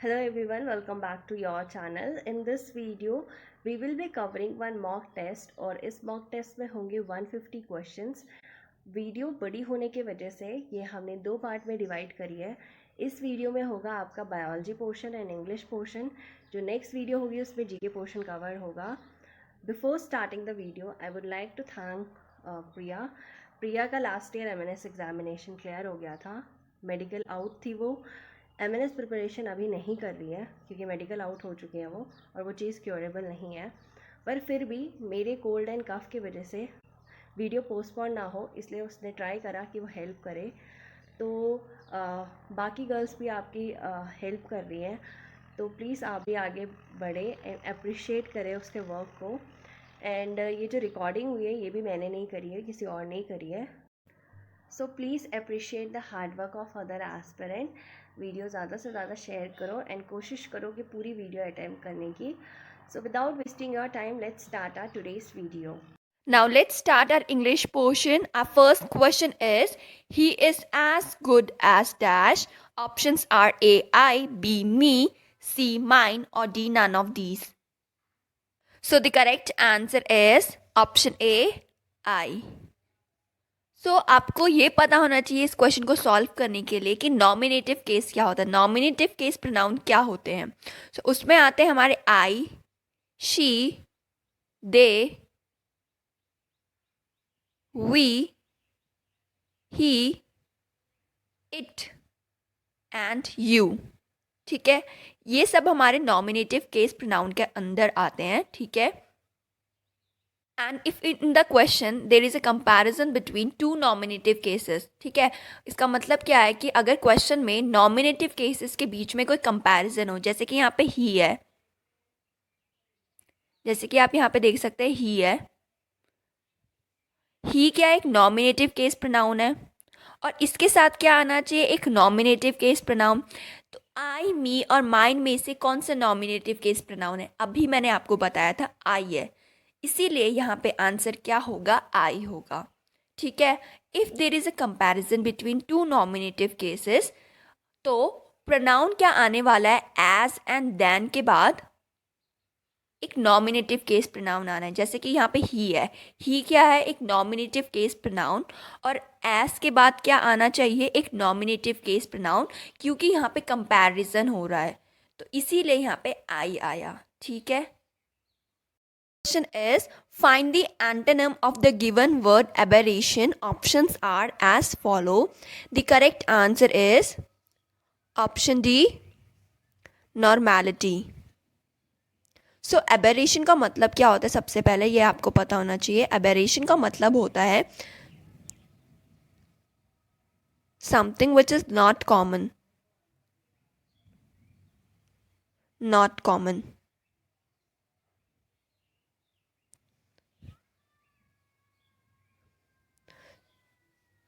Hello everyone, welcome back to your channel. In this video, we will be covering one mock test और इस mock test में होंगे 150 questions. Video बड़ी होने की वजह से ये हमने दो पार्ट में डिवाइड करी है. इस वीडियो में होगा आपका biology portion and English portion. जो नेक्स्ट वीडियो होगी उसमें जीके पोर्शन कवर होगा. Before starting the video I would like to thank Priya का last year MNS examination clear हो गया था. मेडिकल आउट थी वो. एमएनएस प्रिपरेशन अभी नहीं कर रही है क्योंकि मेडिकल आउट हो चुके हैं वो, और वो चीज़ क्योरेबल नहीं है. पर फिर भी मेरे कोल्ड एंड कफ की वजह से वीडियो पोस्टपोन ना हो, इसलिए उसने ट्राई करा कि वो हेल्प करे. तो बाकी गर्ल्स भी आपकी हेल्प कर रही हैं, तो प्लीज़ आप भी आगे बढ़े एंड अप्रिशिएट करें उसके वर्क को. एंड ये जो रिकॉर्डिंग हुई है ये भी मैंने नहीं करी है, किसी और ने करी है. So please appreciate the hard work of other aspirant. Video ज़्यादा से ज़्यादा शेयर करो एंड कोशिश करो कि पूरी वीडियो अटेम्प्ट करने की. So without wasting your time, let's start our today's video. Now let's start our English portion. Our first question is, he is as good as dash. Options are A, I, B, me, C, mine, or D, none of these. So the correct answer is option A, I. So आपको ये पता होना चाहिए इस question को solve करने के लिए कि नॉमिनेटिव केस क्या होता है. नॉमिनेटिव केस प्रोनाउन क्या होते हैं. So उसमें आते हैं हमारे I, she, they, we, he, it and you. ठीक है, ये सब हमारे नॉमिनेटिव केस प्रोनाउन के अंदर आते हैं. ठीक है, and if in the question there is a comparison between two nominative cases. ठीक है, इसका मतलब क्या है कि अगर क्वेश्चन में नॉमिनेटिव केसेस के बीच में कोई कंपैरिजन हो, जैसे कि यहाँ पे ही है, जैसे कि आप यहाँ पे देख सकते हैं ही है. ही क्या है, एक नॉमिनेटिव केस प्रोनाउन है, और इसके साथ क्या आना चाहिए, एक नॉमिनेटिव केस प्रोनाउन. तो आई, मी और माइन में से कौन सा नॉमिनेटिव केस प्रोनाउन है. अभी मैंने आपको बताया था आई है, इसीलिए यहाँ पे आंसर क्या होगा, आई होगा. ठीक है, if there is a comparison between two nominative cases, तो प्रोनाउन क्या आने वाला है, एज एंड देन के बाद एक नॉमिनेटिव केस प्रोनाउन आना है. जैसे कि यहाँ पे ही है, ही क्या है, एक नॉमिनेटिव केस प्रोनाउन, और एस के बाद क्या आना चाहिए, एक नॉमिनेटिव केस प्रोनाउन, क्योंकि यहाँ पे कंपैरिजन हो रहा है, तो इसीलिए यहाँ पे आई आया. ठीक है, question is find the antonym of the given word aberration. Options are as follow. The correct answer is option D, normality. So aberration का मतलब क्या होता है, सबसे पहले ये आपको पता होना चाहिए. एबेरेशन का मतलब होता है something which is not common. Not common.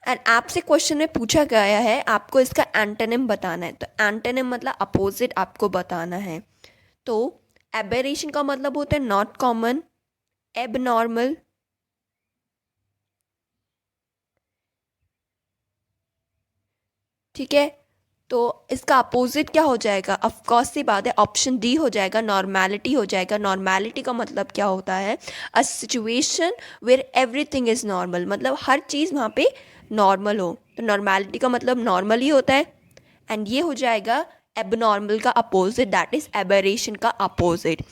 And आपसे क्वेश्चन में पूछा गया है आपको इसका एंटोनिम बताना है, तो एंटोनिम मतलब अपोजिट आपको बताना है. तो एबेरेशन का मतलब होता है नॉट कॉमन, एबनॉर्मल, ठीक है. तो इसका अपोजिट क्या हो जाएगा, ऑफकोर्स सी बात है, ऑप्शन डी हो जाएगा, नॉर्मैलिटी हो जाएगा. नॉर्मैलिटी का मतलब क्या होता है, a situation where everything is normal, मतलब हर चीज़ वहाँ पे नॉर्मल हो. तो नॉर्मैलिटी का मतलब नॉर्मल ही होता है. एंड ये हो जाएगा एबनॉर्मल का अपोजिट, दैट इज़ एबेरेशन का अपोजिट.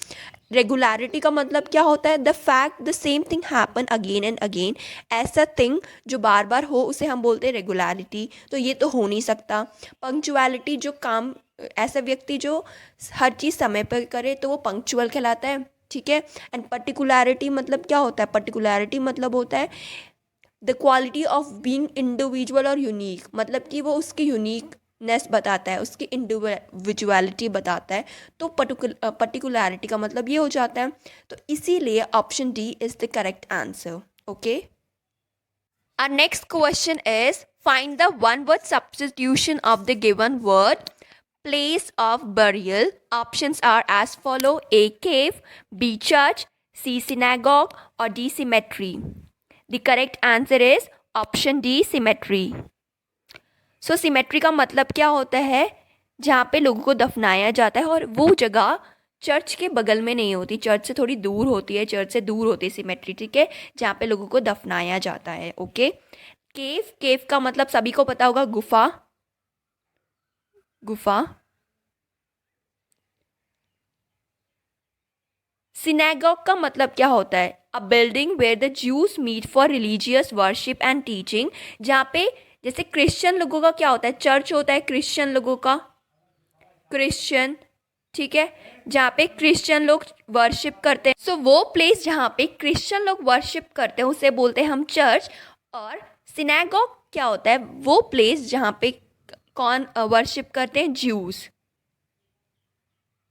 रेगुलरिटी का मतलब क्या होता है, the fact the same thing happen again and again. ऐसा थिंग जो बार बार हो उसे हम बोलते हैं रेगुलरिटी, तो ये तो हो नहीं सकता. पंक्चुअलिटी, जो काम, ऐसा व्यक्ति जो हर चीज़ समय पर करे तो वो पंक्चुअल कहलाता है. ठीक है, एंड पर्टिकुलरिटी मतलब क्या होता है, पर्टिकुलरिटी मतलब होता है the quality of being individual और यूनिक, मतलब कि वो उसकी यूनिकनेस बताता है, उसकी इंडिविजुअलिटी बताता है. तो पर्टिकुलरिटी का मतलब ये हो जाता है. तो इसीलिए option D is the correct answer. Okay, our next question is find the one word substitution of the given word. Place of burial. Options are as follow: A, cave, B, church, C, synagogue, or D, cemetery. The correct answer is option D, cemetery. So symmetry का मतलब क्या होता है, जहाँ पे लोगों को दफनाया जाता है, और वो जगह चर्च के बगल में नहीं होती, चर्च से थोड़ी दूर होती है, चर्च से दूर होती है सिमेट्री, ठीक है, जहाँ पे लोगों को दफनाया जाता है। ओके। केव, केव का मतलब सभी को पता होगा, गुफा, गुफा। सिनेगॉग का मतलब क्या होता है? A building where the Jews meet for religious worship and teaching. जहाँ पे जैसे क्रिश्चियन लोगों का क्या होता है? चर्च होता है क्रिश्चियन लोगों का, क्रिश्चियन, ठीक है, जहाँ पे क्रिश्चियन लोग वर्शिप करते हैं। सो वो प्लेस जहाँ पे क्रिश्चियन लोग वर्शिप करते हैं उसे बोलते हैं हम चर्च। और सिनेगॉग क्या होता है? वो प्लेस जहाँ पे कौन वर्शिप करते हैं? Juice,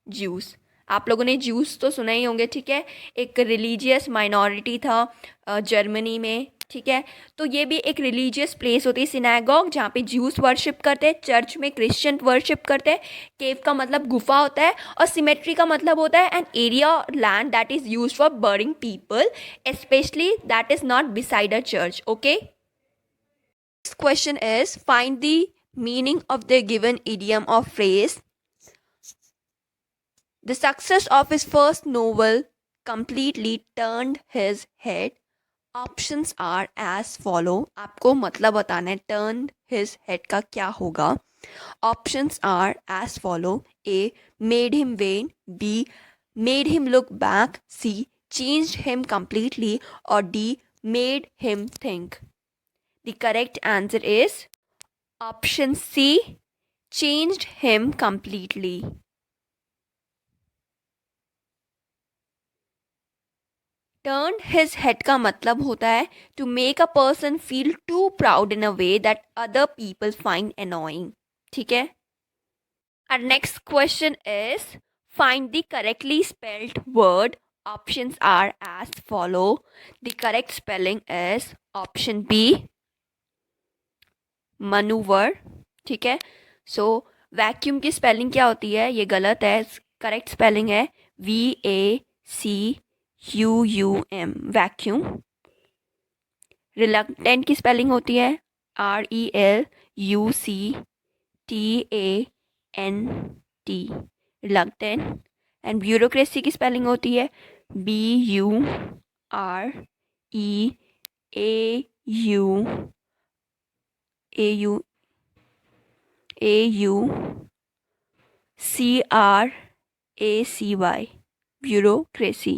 juice. आप लोगों ने ज्यूस तो सुना ही होंगे, ठीक है, एक रिलीजियस माइनॉरिटी था जर्मनी में, ठीक है। तो ये भी एक रिलीजियस प्लेस होती है सिनेगॉग, जहाँ पे ज्यूस वर्शिप करते हैं, चर्च में क्रिश्चियन वर्शिप करते हैं। केव का मतलब गुफा होता है, और सिमेट्री का मतलब होता है an area land that is use for burying people, especially that is not beside a church. Okay. Next question is find the meaning of the given idiom और phrase. The success of his first novel completely turned his head. Options are as follow. आपको मतलब बताना है turn his head का क्या होगा. Options are as follow. A. Made him vain. B. Made him look back. C. Changed him completely. Or D. Made him think. The correct answer is option C. Changed him completely. Turn his head का मतलब होता है to make a person feel too proud in a way that other people find annoying, ठीक है। और next question is find the correctly spelled word. Options are as follow. The correct spelling is option B, manoeuvre, ठीक है। सो vacuum की spelling क्या होती है? ये गलत है, करेक्ट स्पेलिंग है VACUUM, वैक्यूम। रिलक्टेंट की स्पेलिंग होती है RELUCTANT, रिलक्टेंट। एंड ब्यूरोक्रेसी की स्पेलिंग होती है BUREAUCRACY, ब्यूरोक्रेसी,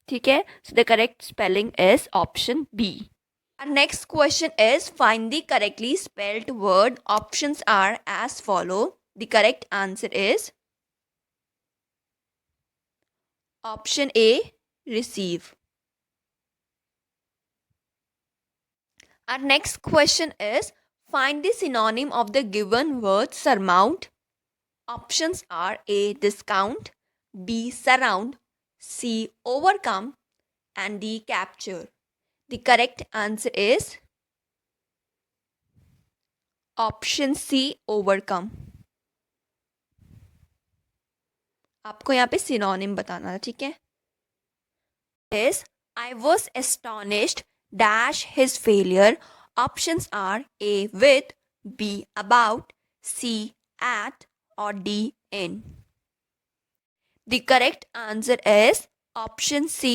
ठीक है। So the correct spelling is option B. Our next question is find the correctly spelled word. Options are as follow. The correct answer is option A, receive. Our next question is find the synonym of the given word surmount. Options are A, discount, B, surround, C, overcome, and D, capture. The correct answer is option C, overcome. आपको यहाँ पे synonym बताना है, ठीक है। Is I was astonished dash his failure. Options are A, with, B, about, C, at, or D, in. The correct answer is option C,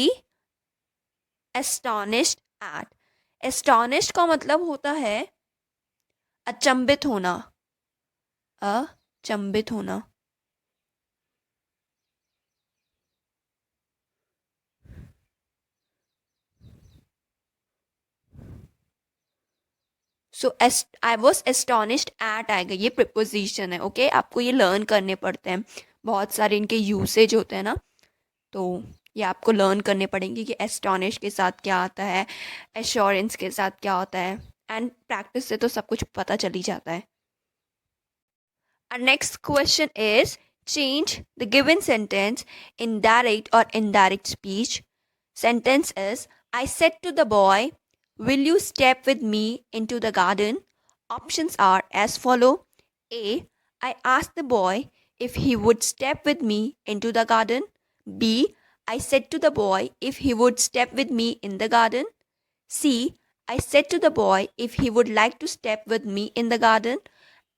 astonished at. Astonished का मतलब होता है अचंभित होना, अचंभित होना। सो आई वॉज एस्टॉनिश्ड एट आएगा, ये प्रिपोजिशन है। ओके, आपको ये लर्न करने पड़ते हैं, बहुत सारे इनके यूसेज होते हैं ना, तो ये आपको लर्न करने पड़ेंगे कि एस्टॉनिश के साथ क्या आता है, एश्योरेंस के साथ क्या होता है, एंड प्रैक्टिस से तो सब कुछ पता चल ही जाता है। Our next question is change the given sentence in direct or indirect speech. Sentence is I said to the boy, will you step with me into the garden? Options are as follow. A. I asked the boy if he would step with me into the garden. B. I said to the boy if he would step with me in the garden. C. I said to the boy if he would like to step with me in the garden.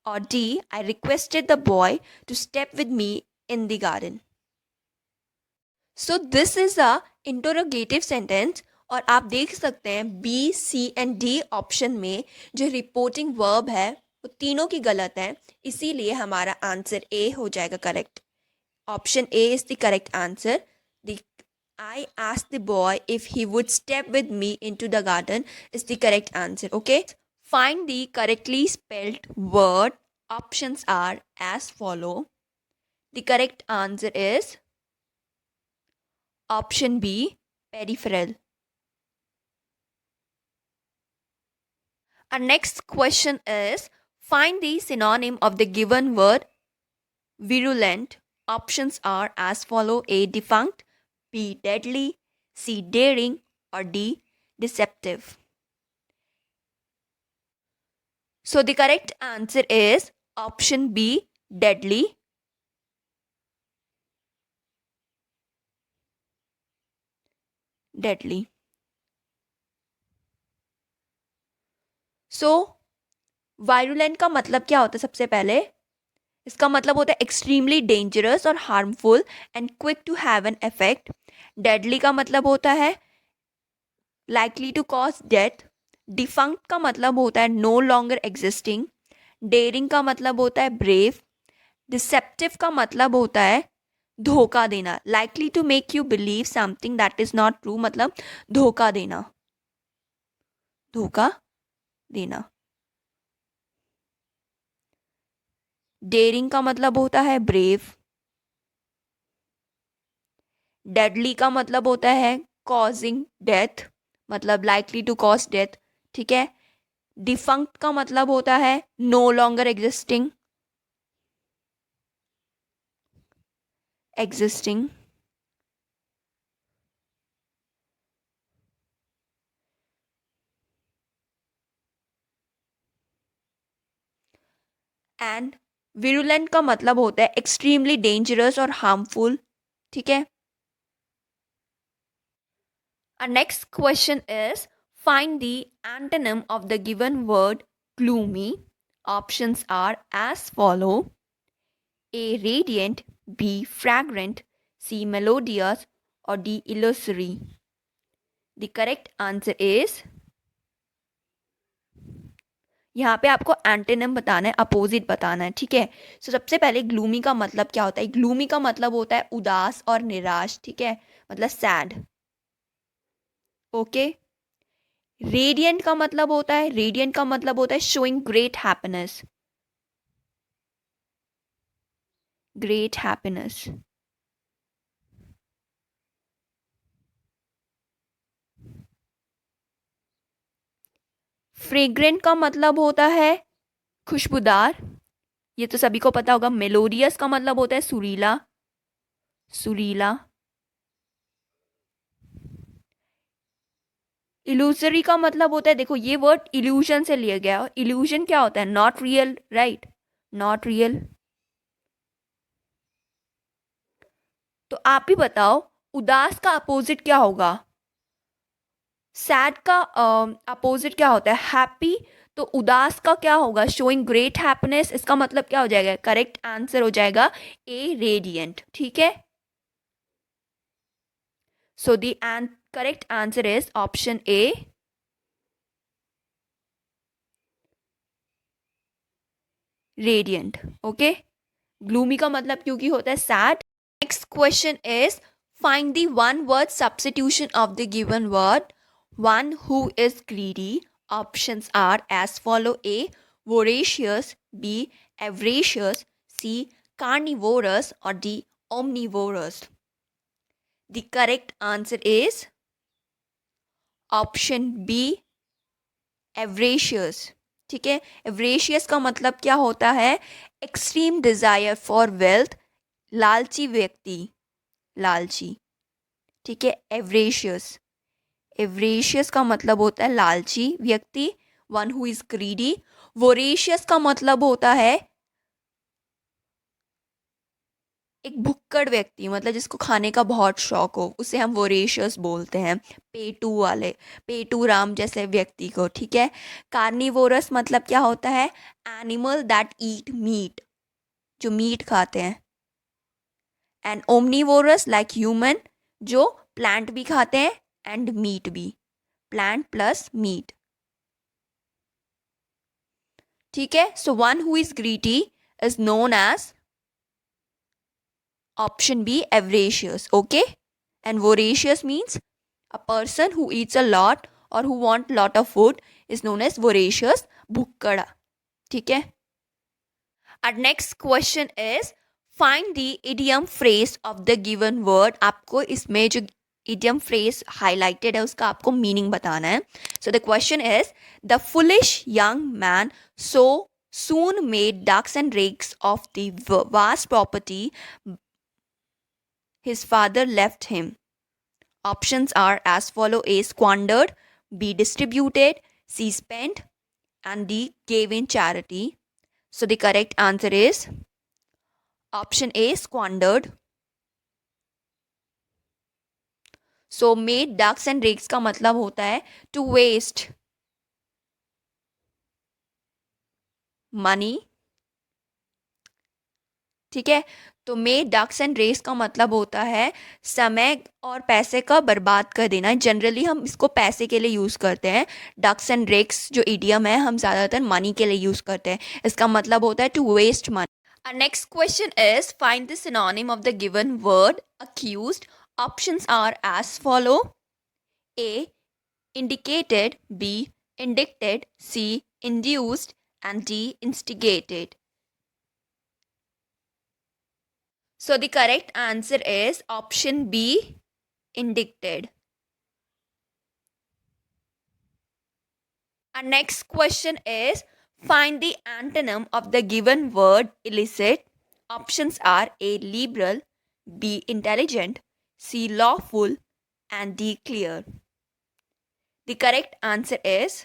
or D, I requested the boy to step with me in the garden. So this is a interrogative sentence और आप देख सकते हैं B C and D option में जो reporting verb है वो तीनों की गलत है, इसीलिए हमारा आंसर ए हो जाएगा correct. Option A is the correct answer. The I asked the boy if he would step with me into the garden is the correct answer. Okay. Find the correctly spelled word. Options are as follow. The correct answer is option B, peripheral. Our next question is find the synonym of the given word virulent. Options are as follow. A, defunct. B, deadly. C, daring. Or D, deceptive. So the correct answer is option B, deadly. Deadly. So virulent का मतलब क्या होता है? सबसे पहले इसका मतलब होता है एक्सट्रीमली डेंजरस और harmful and quick to have an effect. Deadly का मतलब होता है likely to cause death. Defunct का मतलब होता है नो लॉन्गर एग्जिस्टिंग. डेयरिंग का मतलब होता है ब्रेव. डिसेप्टिव का मतलब होता है धोखा देना, likely to make you believe something that is not true, मतलब धोखा देना. धोखा देना. डेयरिंग का मतलब होता है ब्रेव. डेडली का मतलब होता है कॉजिंग डेथ, मतलब लाइकली टू कॉज डेथ. ठीक है. डिफंक्ट का मतलब होता है no longer existing. Existing. And virulent का मतलब होता है एक्सट्रीमली डेंजरस और हार्मफुल. ठीक है. Our next question is find the antonym of the given word gloomy. Options are as follow. A, radiant. B, fragrant. C, melodious. Or D, illusory. The correct answer is, यहाँ पे आपको antonym बताना है, opposite बताना है. ठीक है. सो सबसे पहले ग्लूमी का मतलब क्या होता है? ग्लूमी का मतलब होता है उदास और निराश. ठीक है, मतलब सैड. ओके. रेडियंट का मतलब होता है, रेडियंट का मतलब होता है showing great happiness. Great happiness. Fragrant का मतलब होता है खुशबूदार, ये तो सभी को पता होगा. मेलोडियस का मतलब होता है सुरीला. सुरीला. इल्यूजरी का मतलब होता है, देखो ये वर्ड इल्यूजन से लिया गया है. इल्यूजन क्या होता है? Not real, right. Not real. तो आप ही बताओ उदास का अपोजिट क्या होगा? सैड का अपोजिट क्या होता है? हैप्पी. तो उदास का क्या होगा? Showing great happiness. इसका मतलब क्या हो जाएगा? करेक्ट आंसर हो जाएगा ए, रेडियंट. ठीक है. So the correct answer is option A, radiant. Okay. Gloomy का मतलब क्योंकि होता है sad. Next question is find the one word substitution of the given word. One who is greedy. Options are as follow. A, voracious. B, avaricious. C, carnivorous. or D, omnivorous. The correct answer is option B, avaricious. ठीक है. avaricious का मतलब क्या होता है? Extreme desire for wealth, लालची व्यक्ति. लालची. ठीक है. avaricious. avaricious का मतलब होता है लालची व्यक्ति. One who is greedy. voracious का मतलब होता है एक भुक्कड़ व्यक्ति मतलब जिसको खाने का बहुत शौक हो उसे हम वोरेशियस बोलते हैं। पेटू वाले, पेटू राम जैसे व्यक्ति को, ठीक है। कार्निवोरस मतलब क्या होता है? एनिमल दैट ईट मीट, जो मीट खाते हैं। एंड ओमनीवोरस लाइक ह्यूमन, जो प्लांट भी खाते हैं एंड मीट भी, प्लांट प्लस मीट, ठीक है। So one who is greedy is known as option B, avaricious, okay? And voracious means a person who eats a lot or who want lot of food is known as voracious, bhukkada, ठीक है। Our next question is find the idiom phrase of the given word। आपको इसमें जो idiom phrase highlighted है उसका आपको meaning बताना है। So the question is the foolish young man so soon made ducks and drakes of the vast property his father left him। Options are as follow: A, squandered; B, distributed; C, spent; and D, gave in charity। So the correct answer is option A, squandered। So made ducks and drakes का मतलब होता है to waste money, ठीक है। तो made ducks and race का मतलब होता है समय और पैसे का बर्बाद कर देना। जनरली हम इसको पैसे के लिए यूज़ करते हैं। डक्स एंड रेक्स जो इडियम है हम ज़्यादातर मनी के लिए यूज़ करते हैं। इसका मतलब होता है to waste money. Our next question is find the synonym of the given word accused। Options are as follow: A, indicated; B, indicted; C, induced; and D, instigated। So the correct answer is option B, indicted। Our next question is find the antonym of the given word illicit। Options are A, liberal; B, intelligent; C, lawful; and D, clear। The correct answer is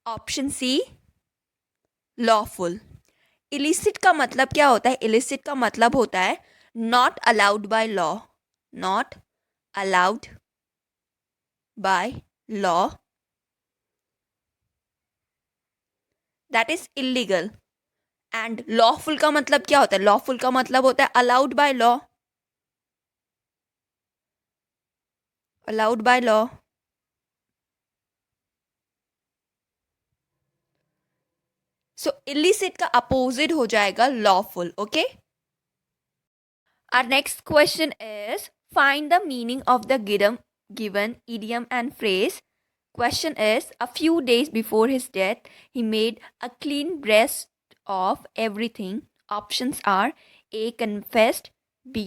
option C, lawful। illicit का मतलब क्या होता है? illicit का मतलब होता है not allowed by law, not allowed by law, that is illegal। And lawful का मतलब क्या होता है? लॉफुल का मतलब होता है allowed by law, allowed by law. So illicit का अपोजिट हो जाएगा lawful, okay. Our next question is find the meaning of the given idiom and phrase। Question is a few days before his death he made a clean breast of everything। Options are A, confessed; B,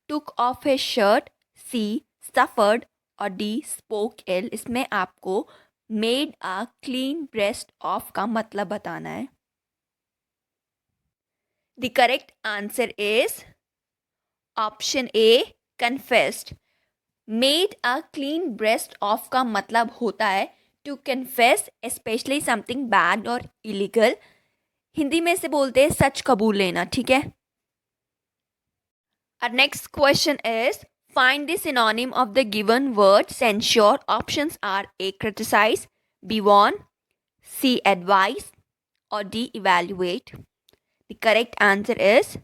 took off his shirt; C, suffered; और D, spoke ill। इसमें आपको made a clean breast of का मतलब बताना है। The correct answer is option A, confessed। Made a clean breast of का मतलब होता है to confess specially something bad और इलीगल। हिंदी में से बोलते हैं सच कबूल लेना, ठीक है। Our next question is find the synonym of the given word censure। Options are A, criticize; B, warn; C, advise; or D, evaluate। The correct answer is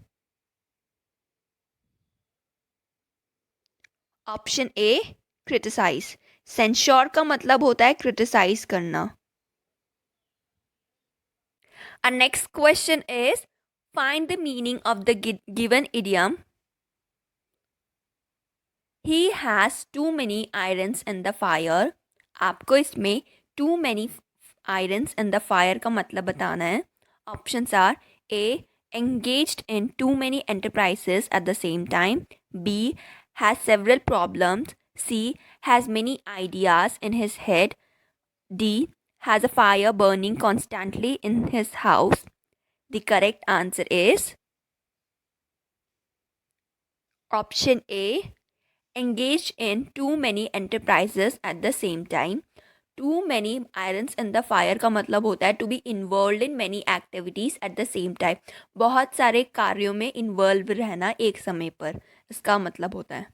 option A, criticise. Censure का मतलब होता है criticise करना। Our next question is find the meaning of the given idiom he has too many irons in the fire। आपको इसमें too many irons in the fire का मतलब बताना है। Options are A, engaged in too many enterprises at the same time; B, has several problems; C, has many ideas in his head; D, has a fire burning constantly in his house। The correct answer is option A, engaged in too many enterprises at the same time। Too many irons in the fire का मतलब होता है to be involve in many activities at the same time, बहुत सारे कार्यों में involve रहना एक समय पर, इसका मतलब होता है.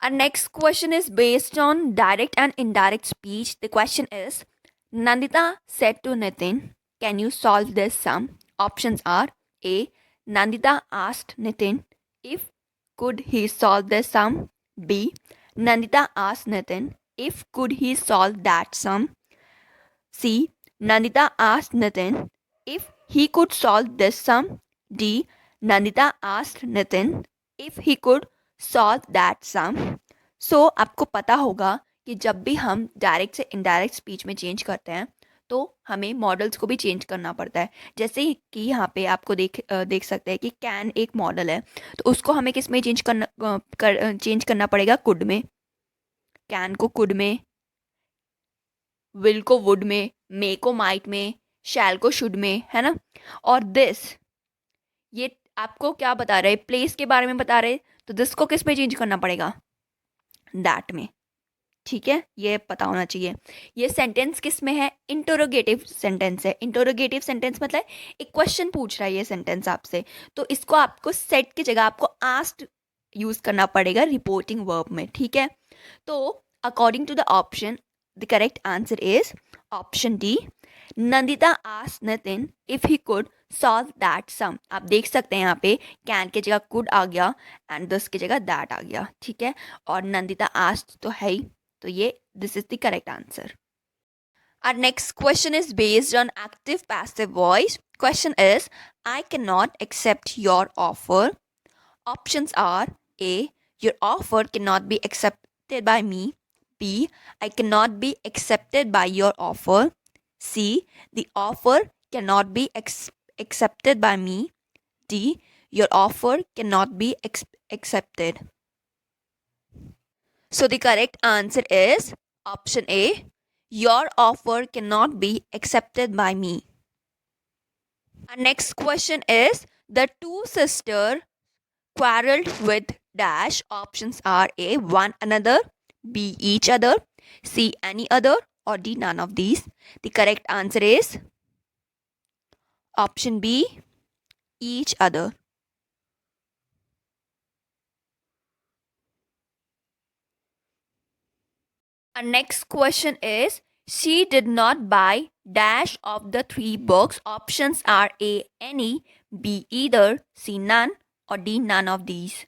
Our next question is based on direct and indirect speech. The question is, Nandita said to Nitin, can you solve this sum? Options are A. Nandita asked Nitin if could he solve this sum. B. Nandita asked Nitin if could he solve that sum. C. Nandita asked Nitin if he could solve this sum. D. Nandita asked Nitin if he could solve that sum. सो आपको पता होगा कि जब भी हम direct से indirect speech में change करते हैं तो हमें मॉडल्स को भी चेंज करना पड़ता है. जैसे कि यहाँ पे आपको देख सकते हैं कि कैन एक मॉडल है, तो उसको हमें किस में चेंज करना पड़ेगा, कुड में. कैन को कुड में, विल को वुड में, मे को माइट में, शैल को शुड में, है ना. और दिस, ये आपको क्या बता रहे, प्लेस के बारे में बता रहे, तो दिस को किस में चेंज करना पड़ेगा, दैट में. ठीक है, ये पता होना चाहिए. ये सेंटेंस किस में है, इंटरोगेटिव सेंटेंस है. इंटरोगेटिव सेंटेंस मतलब एक क्वेश्चन पूछ रहा है ये सेंटेंस आपसे, तो इसको आपको सेट की जगह आपको आस्क्ड यूज करना पड़ेगा रिपोर्टिंग वर्ब में. ठीक है, तो according to the option the correct answer is option D. Nandita asked Nitin if he could solve that sum. आप देख सकते हैं यहाँ पे कैन की जगह कुड आ गया एंड दिस की जगह दैट आ गया. ठीक है, और नंदिता आस्क्ड तो है ही, तो ये this is the correct answer. Our next question is based on active passive voice. Question is, I cannot accept your offer. Options are A. Your offer cannot be accepted by me. B. I cannot be accepted by your offer. C. The offer cannot be accepted by me. D. Your offer cannot be accepted. So the correct answer is option A. Your offer cannot be accepted by me. Our next question is, the two sisters quarreled with dash. Options are A. one another, B. each other, C. any other, or D. none of these. The correct answer is option B. each other. Our next question is, she did not buy dash of the three books. Options are A. any, B. either, C. none, और D. none of these.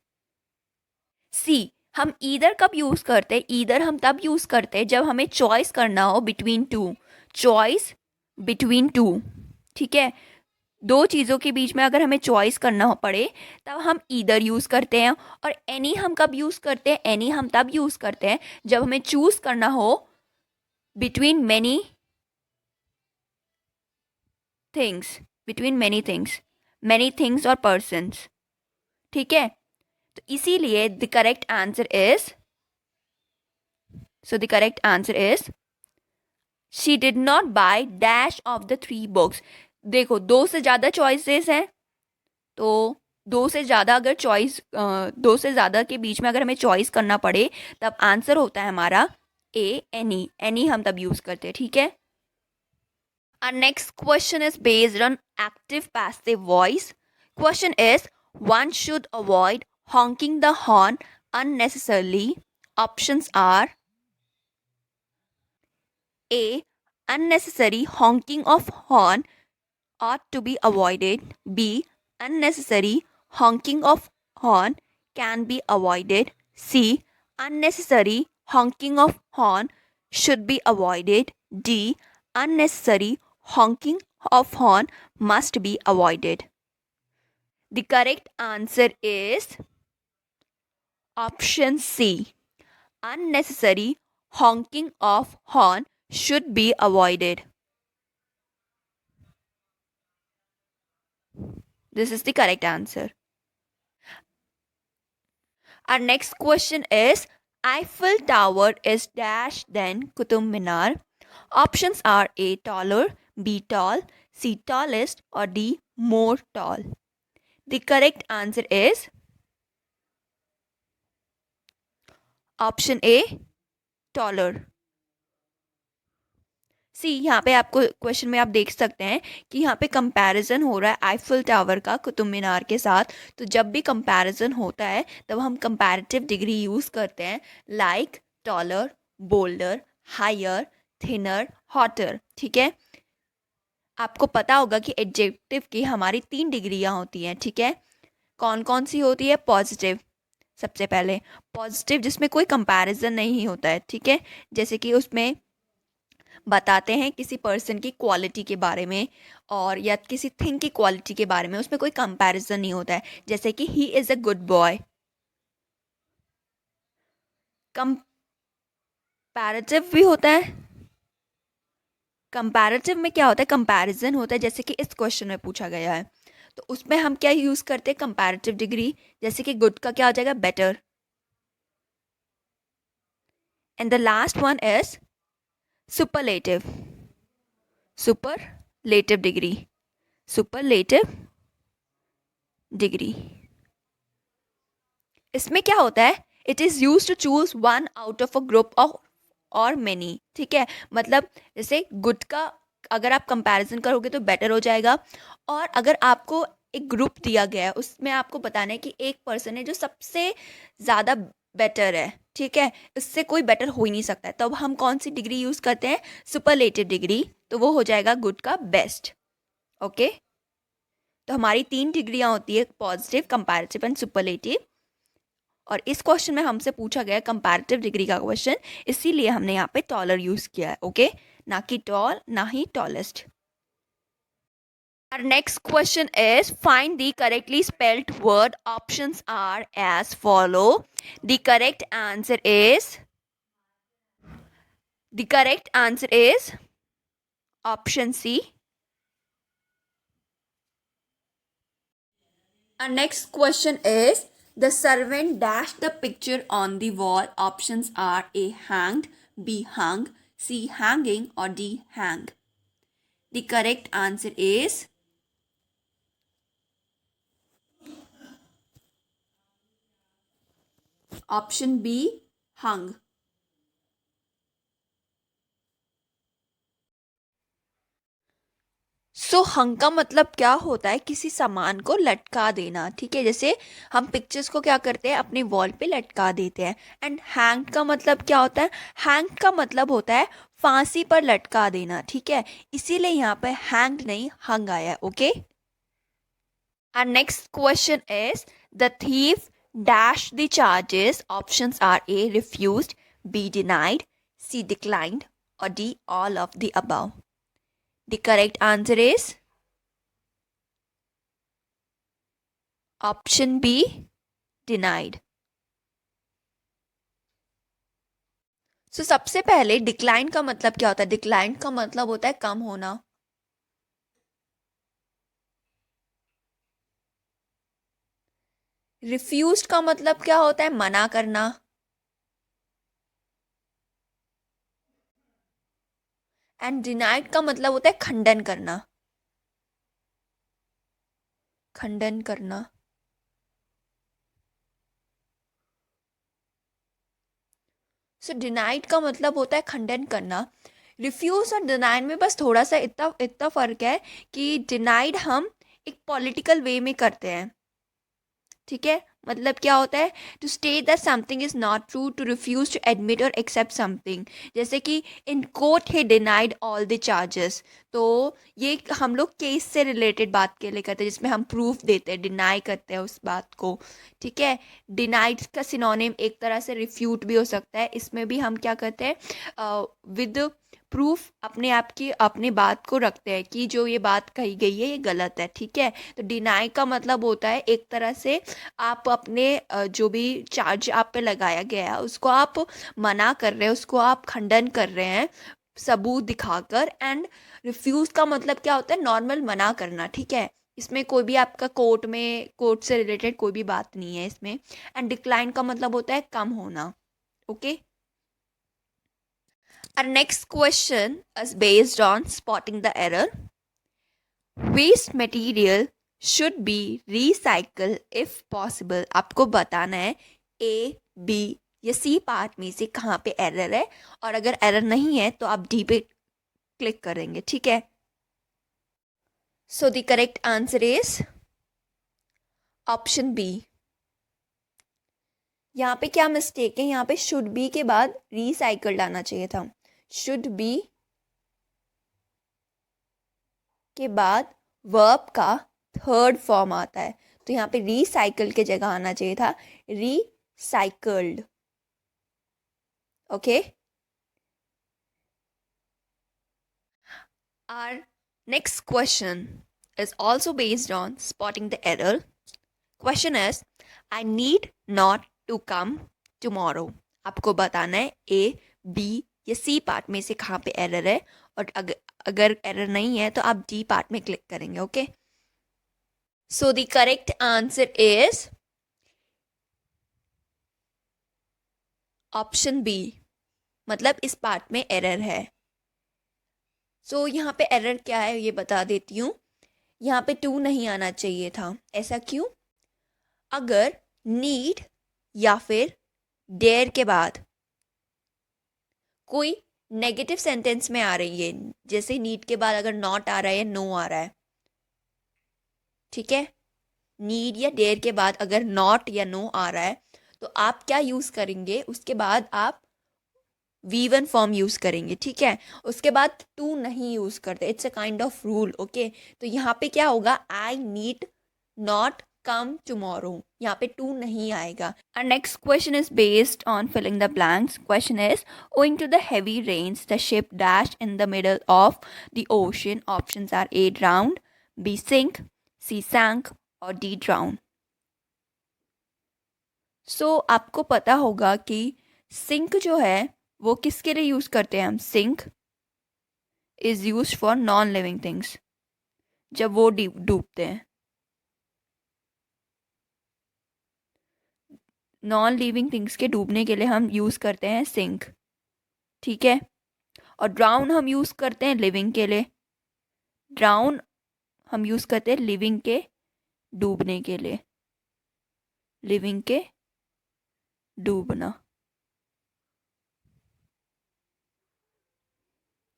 C. हम either कब use करते हैं, either हम तब use करते हैं जब हमें चॉइस करना हो between two. Choice between two, ठीक है, दो चीज़ों के बीच में अगर हमें चॉइस करना पड़े तब हम ईदर यूज़ करते हैं. और एनी हम कब यूज़ करते हैं, एनी हम तब यूज़ करते हैं जब हमें चूज़ करना हो between many things, many things और पर्सन्स. ठीक है, तो इसीलिए the correct answer is she did not by dash of the three books. देखो, दो से ज़्यादा चॉइसेस हैं, तो दो से ज़्यादा के बीच में अगर हमें चॉइस करना पड़े तब आंसर होता है हमारा ए. एनी हम तब यूज़ करते हैं. ठीक है. Our next question is based on active passive voice. Question is, one should avoid honking the horn unnecessarily. Options are A. Unnecessary honking of horn ought to be avoided. B. Unnecessary honking of horn can be avoided. C. Unnecessary honking of horn should be avoided. D. Unnecessary honking of horn must be avoided. The correct answer is option C. Unnecessary honking of horn should be avoided. This is the correct answer. Our next question is, Eiffel Tower is dash than Qutub Minar. Options are A. taller, B. tall, C. tallest, or D. more tall. The correct answer is option A. Taller. C यहाँ पे आपको question में आप देख सकते हैं कि यहाँ पे कंपैरिजन हो रहा है आईफिल टावर का कुतुब मीनार के साथ। तो जब भी कंपैरिजन होता है तब हम कंपैरेटिव डिग्री यूज़ करते हैं, like taller, bolder, higher, thinner, hotter. ठीक है, आपको पता होगा कि एडजेक्टिव की हमारी 3 डिग्रियाँ होती हैं। ठीक है, कौन कौन सी होती है? पॉजिटिव, सबसे पहले पॉजिटिव जिसमें कोई कंपैरिजन नहीं होता है। ठीक है, जैसे कि उसमें बताते हैं किसी पर्सन की क्वालिटी के बारे में और या किसी थिंग की क्वालिटी के बारे में, उसमें कोई कंपैरिजन नहीं होता है। जैसे कि he is a good boy. Comparative भी होता है। कंपैरेटिव में क्या होता है? कंपैरिजन होता है, जैसे कि इस क्वेश्चन में पूछा गया है। तो उसमें हम क्या यूज़ करते हैं? Comparative degree. जैसे कि गुड का क्या हो जाएगा? Better. And the last one is superlative. Superlative degree. Superlative degree, इसमें क्या होता है? It is use to choose one out of a group of और मेनी। ठीक है, मतलब जैसे गुड का अगर आप कंपैरिजन करोगे तो बेटर हो जाएगा, और अगर आपको एक ग्रुप दिया गया है उसमें आपको बताना है कि एक पर्सन है जो सबसे ज़्यादा बेटर है, ठीक है, इससे कोई बेटर हो ही नहीं सकता है, तब हम कौन सी डिग्री यूज़ करते हैं? Superlative degree. तो वो हो जाएगा गुड का बेस्ट। ओके, तो हमारी 3 डिग्रियाँ होती है, पॉजिटिव, कंपैरेटिव एंड सुपरलेटिव। और इस क्वेश्चन में हमसे पूछा गया कंपैरेटिव डिग्री का क्वेश्चन, इसीलिए हमने यहाँ पे टॉलर यूज किया है। ओके, ना कि टॉल, ना ही tallest. Our next question is find the correctly spelled word. Options are as follow. The correct answer is option C. Our next question is the servant dashed the picture on the wall. Options are A hanged, B hung, C hanging, or D hang. The correct answer is option B hung. सो हंग का मतलब क्या होता है? किसी सामान को लटका देना। ठीक है, जैसे हम पिक्चर्स को क्या करते हैं? अपने वॉल पे लटका देते हैं। एंड हैंग का मतलब क्या होता है? हैंग का मतलब होता है फांसी पर लटका देना। ठीक है, इसीलिए यहाँ पे हैंग नहीं हंग आया है। Okay, our next question is the thief dashed the charges. Options are A refused, B denied, C declined, or D all of the above. The correct answer is option B denied. So सबसे पहले decline का मतलब क्या होता है? Decline का मतलब होता है कम होना। रिफ्यूज्ड का मतलब क्या होता है? मना करना। एंड डिनाइड का मतलब होता है खंडन करना। खंडन करना। सो डिनाइड का मतलब होता है खंडन करना। रिफ्यूज और डिनाइड में बस थोड़ा सा इतना इतना फर्क है कि डिनाइड हम एक पॉलिटिकल वे में करते हैं। ठीक है, मतलब क्या होता है? To state that something is not true, to refuse to admit और एक्सेप्ट समथिंग। जैसे कि in court he denied all the charges. तो ये हम लोग केस से रिलेटेड बात के लिए करते हैं, जिसमें हम प्रूफ देते हैं, डिनाई करते हैं उस बात को। ठीक है, डिनाइड का सिनोनिम एक तरह से रिफ्यूट भी हो सकता है। इसमें भी हम क्या करते हैं? विद प्रूफ अपने आप की अपनी बात को रखते हैं कि जो ये बात कही गई है ये गलत है। ठीक है, तो डिनाई का मतलब होता है एक तरह से आप अपने जो भी चार्ज आप पे लगाया गया है उसको आप मना कर रहे हैं, उसको आप खंडन कर रहे हैं सबूत दिखाकर। एंड रिफ्यूज का मतलब क्या होता है? नॉर्मल मना करना। ठीक है, इसमें कोई भी आपका कोर्ट से रिलेटेड कोई भी बात नहीं है इसमें। एंड डिक्लाइन का मतलब होता है कम होना। Okay, our next question is based on spotting the error. Waste material should be recycled if possible. आपको बताना है A, B या सी पार्ट में से कहाँ पे एरर है, और अगर एरर नहीं है तो आप डी पे क्लिक करेंगे, ठीक है। So the correct answer is option B. यहाँ पे क्या मिस्टेक है, यहाँ पे शुड बी के बाद रिसाइकल्ड आना चाहिए था। शुड बी के बाद वर्ब का थर्ड फॉर्म आता है, तो यहाँ पे रिसाइकल के जगह आना चाहिए था recycled. Okay, our next question is also based on spotting the error. Question is, I need not to come tomorrow. आपको बताना है ए, बी या सी पार्ट में से कहाँ पे एरर है, और अगर एरर नहीं है तो आप डी पार्ट में क्लिक करेंगे। Okay, so the correct answer is option B, मतलब इस पार्ट में एरर है। सो यहाँ पे एरर क्या है ये बता देती हूँ। यहाँ पे टू नहीं आना चाहिए था। ऐसा क्यों? अगर नीड या फिर डेयर के बाद कोई नेगेटिव सेंटेंस में आ रही है, जैसे नीड के बाद अगर नॉट आ रहा है या नो आ रहा है, ठीक है, नीड या डेयर के बाद अगर नॉट या नो आ रहा है तो आप क्या यूज़ करेंगे, उसके बाद आप V1 फॉर्म यूज़ करेंगे, ठीक है। उसके बाद टू नहीं यूज़ करते, it's a kind of rule. Okay, तो यहाँ पे क्या होगा, I need not come tomorrow, यहाँ पे टू नहीं आएगा। Our next question is based on filling the blanks. Question is, owing to the heavy rains, the ship dashed in the middle of the ocean. Options are A, drowned, B, sink, C, sank और D, drown. So आपको पता होगा कि sink जो है वो किसके लिए यूज़ करते हैं हम। Sink is use for non living things, जब वो डूबते हैं। नॉन लिविंग थिंग्स के डूबने के लिए हम यूज़ करते हैं सिंक, ठीक है। और ड्राउन हम यूज़ करते हैं लिविंग के लिए। ड्राउन हम यूज़ करते हैं लिविंग के डूबने के लिए, लिविंग के डूबना।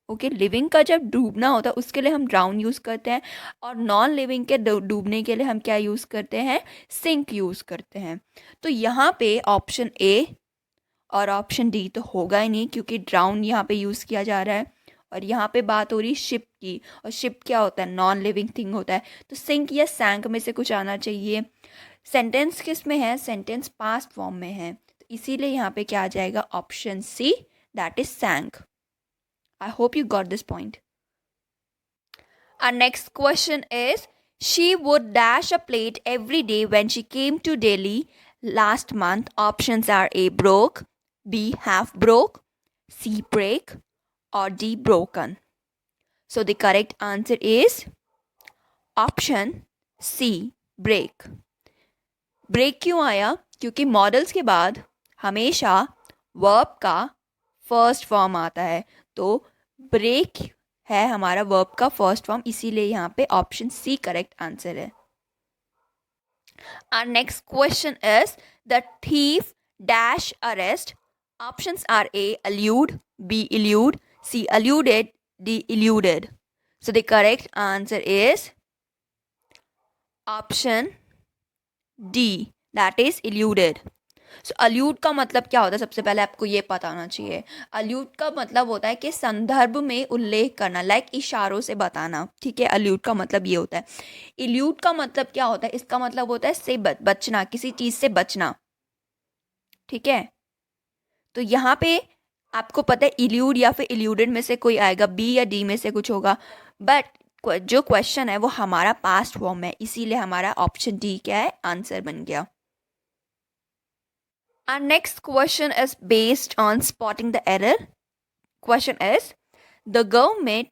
ओके, लिविंग का जब डूबना होता है उसके लिए हम ड्राउन यूज़ करते हैं, और नॉन लिविंग के डूबने के लिए हम क्या यूज़ करते हैं, सिंक यूज़ करते हैं। तो यहाँ पे ऑप्शन ए और ऑप्शन डी तो होगा ही नहीं, क्योंकि ड्राउन यहाँ पे यूज़ किया जा रहा है, और यहाँ पे बात हो रही शिप की, और शिप क्या होता है, नॉन लिविंग थिंग होता है। तो सिंक या सैंक में से कुछ आना चाहिए। सेंटेंस किस में है, सेंटेंस पास्ट फॉर्म में है, तो इसीलिए यहाँ पे क्या आ जाएगा, option C, that is sank. I hope you got this point. Our next question is, she would dash a plate every day when she came to Delhi last month. Options are A, broke, B, half broke, C, break or D, broken. So the correct answer is option C, break. Break क्यों आया, क्योंकि models के बाद हमेशा verb का first form आता है, तो ब्रेक है हमारा वर्ब का फर्स्ट फॉर्म, इसीलिए यहाँ पे ऑप्शन सी करेक्ट आंसर है। Our next question is, the thief dash arrest. Options are A, elude, B, elude, C, eluded, D, eluded. So the correct answer is option D, that is eluded. So allude का मतलब क्या होता है, सबसे पहले आपको ये पता होना चाहिए। अल्यूड का मतलब होता है कि संदर्भ में उल्लेख करना, लाइक इशारों से बताना, ठीक है। अल्यूड का मतलब ये होता है। इल्यूड का मतलब क्या होता है, इसका मतलब होता है से बचना, किसी चीज़ से बचना, ठीक है। तो यहाँ पे आपको पता है इल्यूड या फिर इल्यूडेड में से कोई आएगा, बी या डी में से कुछ होगा, बट जो क्वेश्चन है वो हमारा पास्ट फॉर्म है, इसीलिए हमारा ऑप्शन डी क्या है, आंसर बन गया। Our next question is based on spotting the error. Question is, the government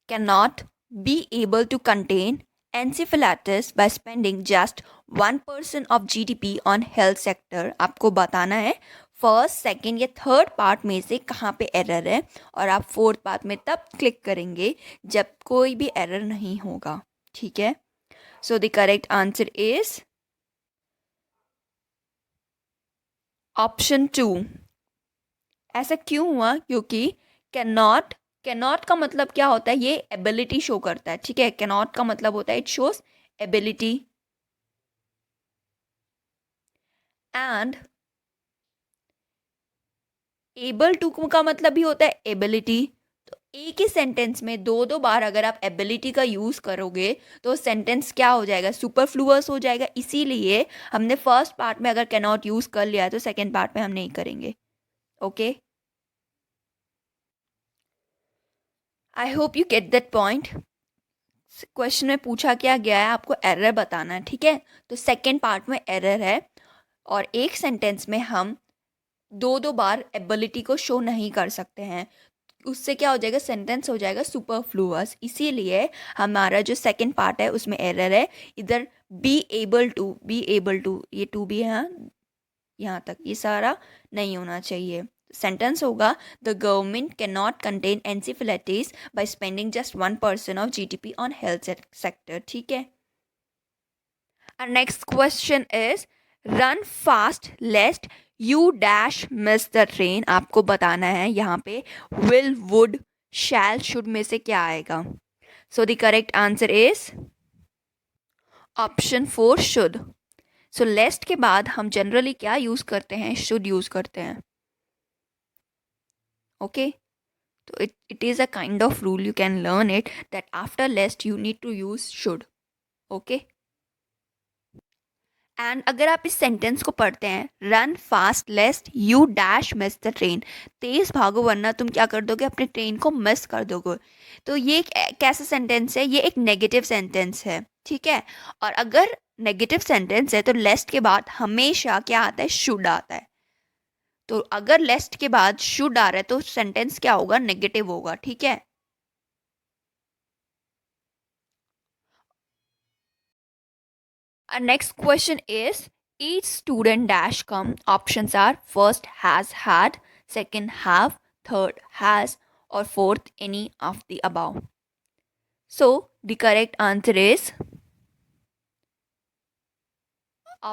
cannot be able to contain encephalitis by spending just 1% of GDP on health sector. आपको बताना है फर्स्ट, सेकेंड या third part में से कहाँ पे error है, और आप फोर्थ पार्ट में तब क्लिक करेंगे जब कोई भी एरर नहीं होगा, ठीक है। So the correct answer is option 2, ऐसा क्यों हुआ? क्योंकि कैन नॉट का मतलब क्या होता है? ये एबिलिटी शो करता है, ठीक है। कैन नॉट का मतलब होता है it shows ability, and able to का मतलब भी होता है एबिलिटी। तो एक ही सेंटेंस में दो दो बार अगर आप एबिलिटी का यूज करोगे तो सेंटेंस क्या हो जाएगा? सुपरफ्लुअस हो जाएगा। इसीलिए हमने फर्स्ट पार्ट में अगर कैन नॉट यूज कर लिया है तो सेकेंड पार्ट में हम नहीं करेंगे। Okay, I hope you get that point. Question में पूछा क्या गया है, आपको एरर बताना है, ठीक है। तो सेकेंड पार्ट में एरर है, और एक सेंटेंस में हम दो दो बार एबिलिटी को शो नहीं कर सकते हैं। उससे क्या हो जाएगा? सेंटेंस हो जाएगा सुपरफ्लुअस। इसीलिए हमारा जो सेकंड पार्ट है उसमें एरर है। इधर बी एबल टू ये टू भी है यहाँ तक, ये सारा नहीं होना चाहिए। सेंटेंस होगा the government can not contain encephalitis by spending just 1% of GDP on health sector, ठीक है। और next question is run fast lest you dash miss the train. आपको बताना है यहाँ पे विल, वुड, शैल, शुड में से क्या आएगा। So the correct answer is option 4 should. So lest के बाद हम जनरली क्या यूज करते हैं? शुड यूज करते हैं। ओके, तो it is a kind of rule, you can learn it that after lest you need to use should. Okay, and अगर आप इस सेंटेंस को पढ़ते हैं, run fast lest you dash miss the train, तेज भागो वरना तुम क्या कर दोगे? अपने ट्रेन को मिस कर दोगे। तो ये एक कैसा सेंटेंस है? ये एक नेगेटिव सेंटेंस है, ठीक है। और अगर नेगेटिव सेंटेंस है तो लेस्ट के बाद हमेशा क्या आता है? शुड आता है। तो अगर लेस्ट के बाद शुड आ रहा है तो सेंटेंस क्या होगा? नेगेटिव होगा, ठीक है। Our next question is each student dash come. Options are first has had, second have, third has, or fourth any of the above. So the correct answer is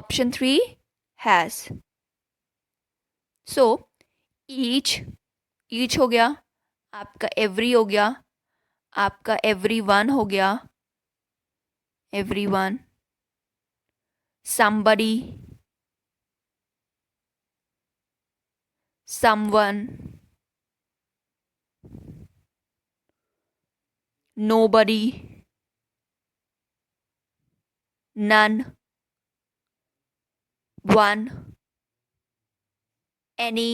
option 3 has. So each हो गया, आपका every हो गया, आपका everyone हो गया, everyone, somebody, someone, nobody, none, one, any,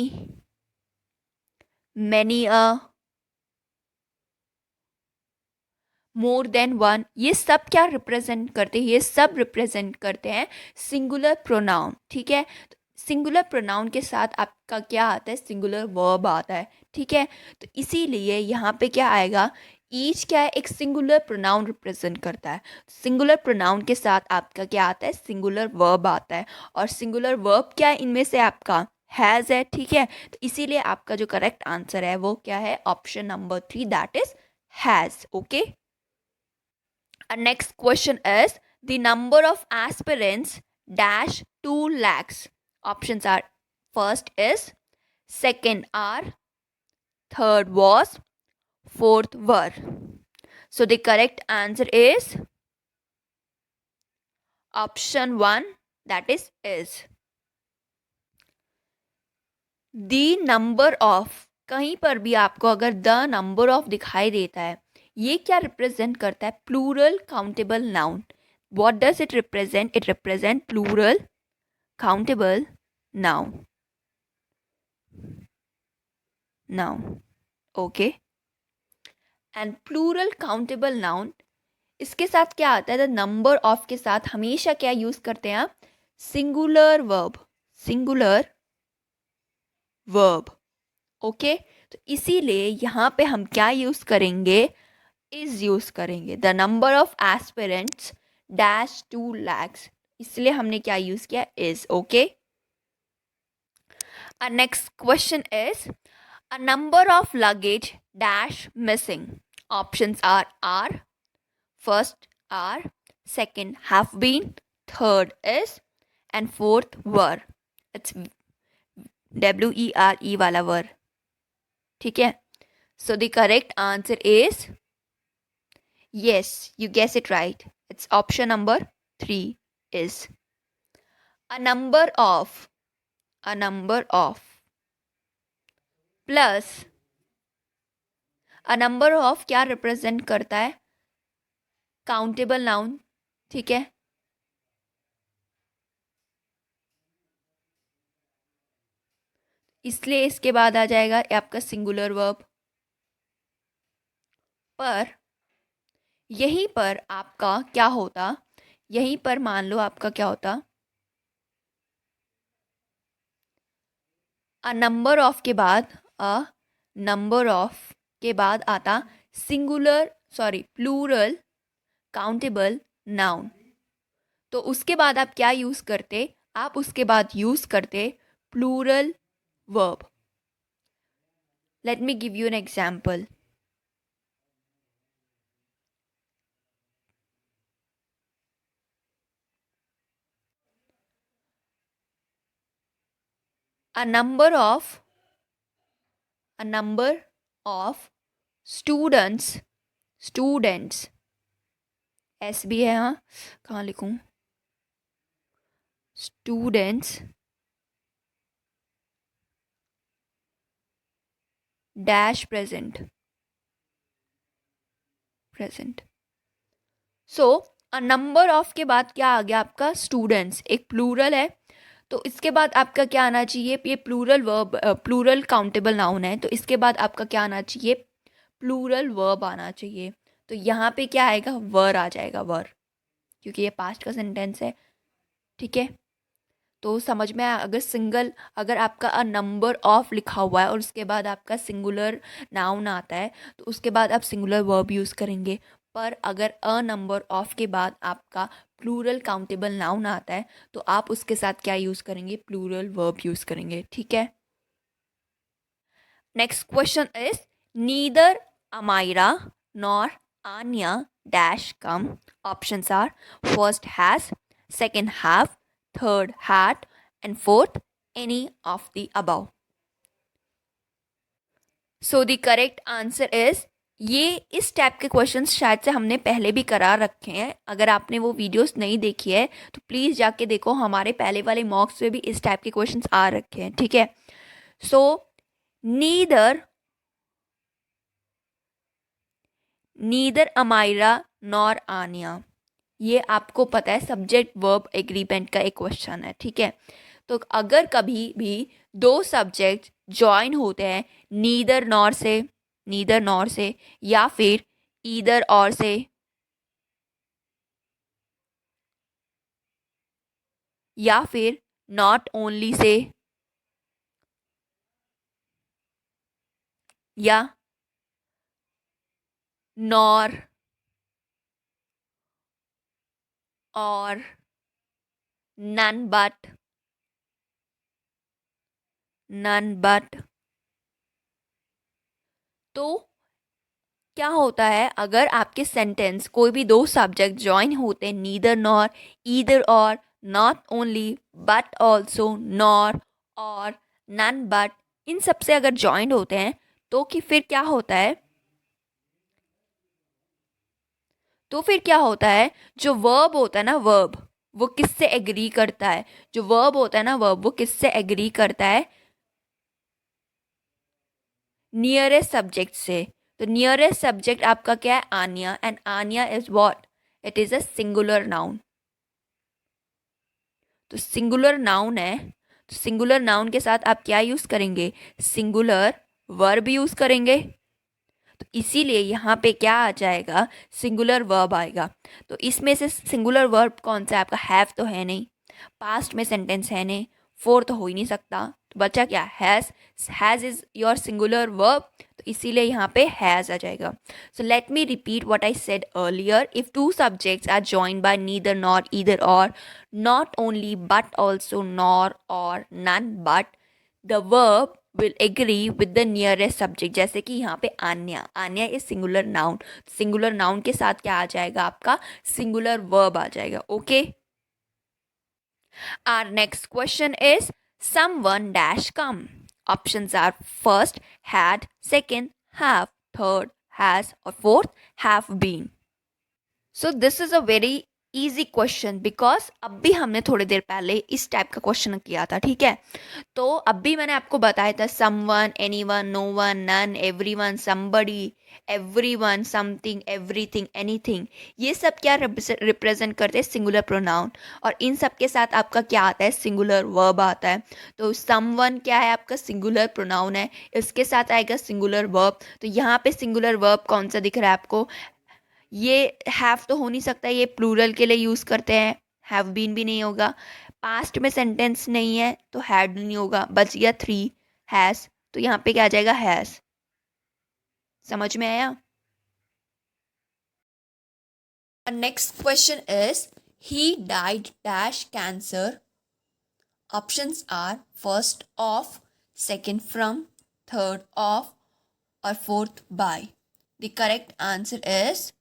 many a, more than one. ये सब क्या रिप्रेजेंट करते हैं? ये सब रिप्रेजेंट करते हैं सिंगुलर प्रोनाउन, ठीक है। तो सिंगुलर प्रोनाउन के साथ आपका क्या आता है? सिंगुलर वर्ब आता है, ठीक है। तो इसीलिए यहाँ पे क्या आएगा? ईच क्या है? एक सिंगुलर प्रोनाउन रिप्रेजेंट करता है। सिंगुलर प्रोनाउन के साथ आपका क्या आता है? सिंगुलर वर्ब आता है। और सिंगुलर वर्ब क्या है? इनमें से आपका हैज़ है, ठीक है। तो इसीलिए आपका जो करेक्ट आंसर है वो क्या है? Option number 3, that is has. Okay, our next question is the number of aspirants dash 2 lakhs. Options are first is, second are, third was, fourth were. So the correct answer is option 1, that is. The number of, कहीं पर भी आपको अगर the number of दिखाई देता है, ये क्या रिप्रेजेंट करता है? Plural countable noun. What does it represent? It represent plural countable noun. Okay, and plural countable noun, इसके साथ क्या आता है? द नंबर ऑफ के साथ हमेशा क्या यूज करते हैं आप? Singular verb, singular verb. Okay, तो इसीलिए यहाँ पे हम क्या यूज करेंगे? इज यूज करेंगे। The number of aspirants dash 2 lakhs, इसलिए हमने क्या यूज किया? Is. Okay, our next question is a number of luggage dash missing. Options are first are, second have been, third is, and fourth were. It's WERE वाला were. ठीक है. So the correct answer is yes, you guess it right. It's option number 3 is a number of plus a number of क्या represent करता है? Countable noun. ठीक है. इसलिए इसके बाद आ जाएगा आपका सिंगुलर वर्ब. पर यहीं पर आपका क्या होता, यहीं पर मान लो आपका क्या होता, अ नंबर ऑफ के बाद आता सिंगुलर प्लूरल काउंटेबल नाउन. तो उसके बाद आप क्या यूज करते, आप उसके बाद यूज करते plural verb. Let me give you an example. a number of students S भी है. हाँ, कहाँ लिखूं? Students dash present. So a number of के बाद क्या आ गया आपका? स्टूडेंट्स. एक प्लूरल है, तो इसके बाद आपका क्या आना चाहिए? ये plural verb, plural countable noun है, तो इसके बाद आपका क्या आना चाहिए? प्लूरल वर्ब आना चाहिए. तो यहाँ पे क्या आएगा? वर आ जाएगा, वर, क्योंकि ये पास्ट का सेंटेंस है. ठीक है. तो समझ में आया? अगर आपका अ नंबर ऑफ लिखा हुआ है और उसके बाद आपका सिंगुलर नाउन आता है, तो उसके बाद आप सिंगुलर वर्ब यूज़ करेंगे. पर अगर अ नंबर ऑफ के बाद आपका प्लूरल काउंटेबल नाउन आता है, तो आप उसके साथ क्या यूज़ करेंगे? प्लूरल वर्ब यूज़ करेंगे. ठीक है. Next question is neither Amayra nor Anya dash come. Options are first has, second have, third had, and fourth any of the above. So the correct answer is, ये इस टाइप के questions शायद से हमने पहले भी करा रखे हैं. अगर आपने वो वीडियोस नहीं देखी है तो प्लीज़ जाके देखो, हमारे पहले वाले मॉक्स में भी इस टाइप के क्वेश्चंस आ रखे हैं. ठीक है. सो नीदर अमायरा नॉर आनिया, ये आपको पता है सब्जेक्ट वर्ब एग्रीमेंट का एक क्वेश्चन है. ठीक है. तो अगर कभी भी दो सब्जेक्ट ज्वाइन होते हैं नीदर नॉर से या फिर ईदर और से या फिर नॉट ओनली से या नॉर और नन बट, तो क्या होता है? अगर आपके सेंटेंस कोई भी दो सब्जेक्ट ज्वाइन होते हैं neither nor, either or, not only but also, nor or none but, इन सब से अगर ज्वाइंट होते हैं तो फिर क्या होता है? जो वर्ब होता है ना, वो किससे एग्री करता है? जो वर्ब होता है ना, वो किससे एग्री करता है? नियरेस्ट सब्जेक्ट से. तो नियरेस्ट सब्जेक्ट आपका क्या है? Anya. And Anya is what? It is a singular noun. तो सिंगुलर नाउन है, तो सिंगुलर नाउन के साथ आप क्या यूज करेंगे? सिंगुलर वर्ब यूज करेंगे. तो इसीलिए यहाँ पे क्या आ जाएगा? सिंगुलर वर्ब आएगा. तो इसमें से सिंगुलर वर्ब कौन सा है आपका? हैव तो है नहीं, पास्ट में सेंटेंस है नहीं, फोर तो हो ही नहीं सकता, तो बचा क्या? Has is your singular verb, तो इसीलिए यहाँ पे हैज़ आ जाएगा. So let me repeat what I said earlier. If two subjects are joined by neither nor either or, not only but also, nor or none but, the verb will agree with the nearest subject. जैसे कि यहाँ पे Anya is singular noun. Singular noun के साथ क्या आ जाएगा? आपका सिंगुलर वर्ब आ जाएगा. Okay. Our next question is someone dash come. Options are first, had, second, have, third, has, or fourth, have been. So this is a very easy question because अब भी हमने थोड़ी देर पहले इस टाइप का question किया था, ठीक है। तो अब भी मैंने आपको बताया था someone, anyone, no one, none, everyone, somebody, everyone, something, everything, anything, ये सब क्या रिप्रेजेंट करते हैं? Singular pronoun. और इन सब के साथ आपका क्या आता है? सिंगुलर वर्ब आता है। तो समवन क्या है? आपका सिंगुलर प्रोनाउन है, इसके साथ आएगा सिंगुलर वर्ब। तो यहाँ पे सिंगुलर वर्ब कौन सा दिख रहा है आपको? ये हैव तो हो नहीं सकता, ये प्लूरल के लिए यूज़ करते हैं, हैव बीन भी नहीं होगा। पास्ट में सेंटेंस नहीं है तो हैड नहीं होगा, बच गया थ्री, हैज़। तो यहाँ पे क्या आ जाएगा? हैज़। समझ में आया? Next question is he died dash cancer. Options are first of, second from, third of, or fourth by. The correct answer is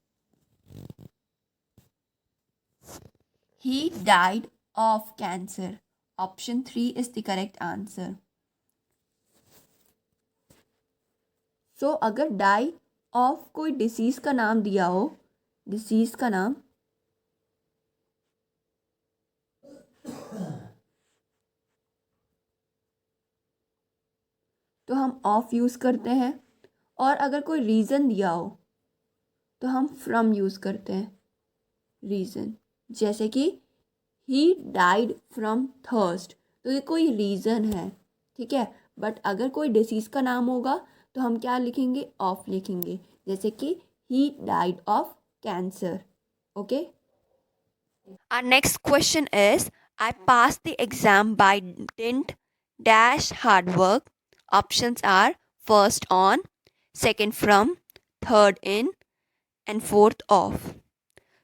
he died of cancer. Option 3 is the correct answer. So अगर die of कोई disease का नाम दिया हो, disease का नाम, तो हम ऑफ यूज़ करते हैं। और अगर कोई रीज़न दिया हो तो हम फ्रॉम यूज़ करते हैं, रीज़न। जैसे कि ही डाइड फ्रॉम थर्स्ट, तो ये कोई रीज़न है, ठीक है। बट अगर कोई डिसीज़ का नाम होगा तो हम क्या लिखेंगे? ऑफ लिखेंगे। जैसे कि he died of cancer. Okay. Our next question is I passed the exam by dint dash hard work. Options are first on, second from, third in, and fourth off.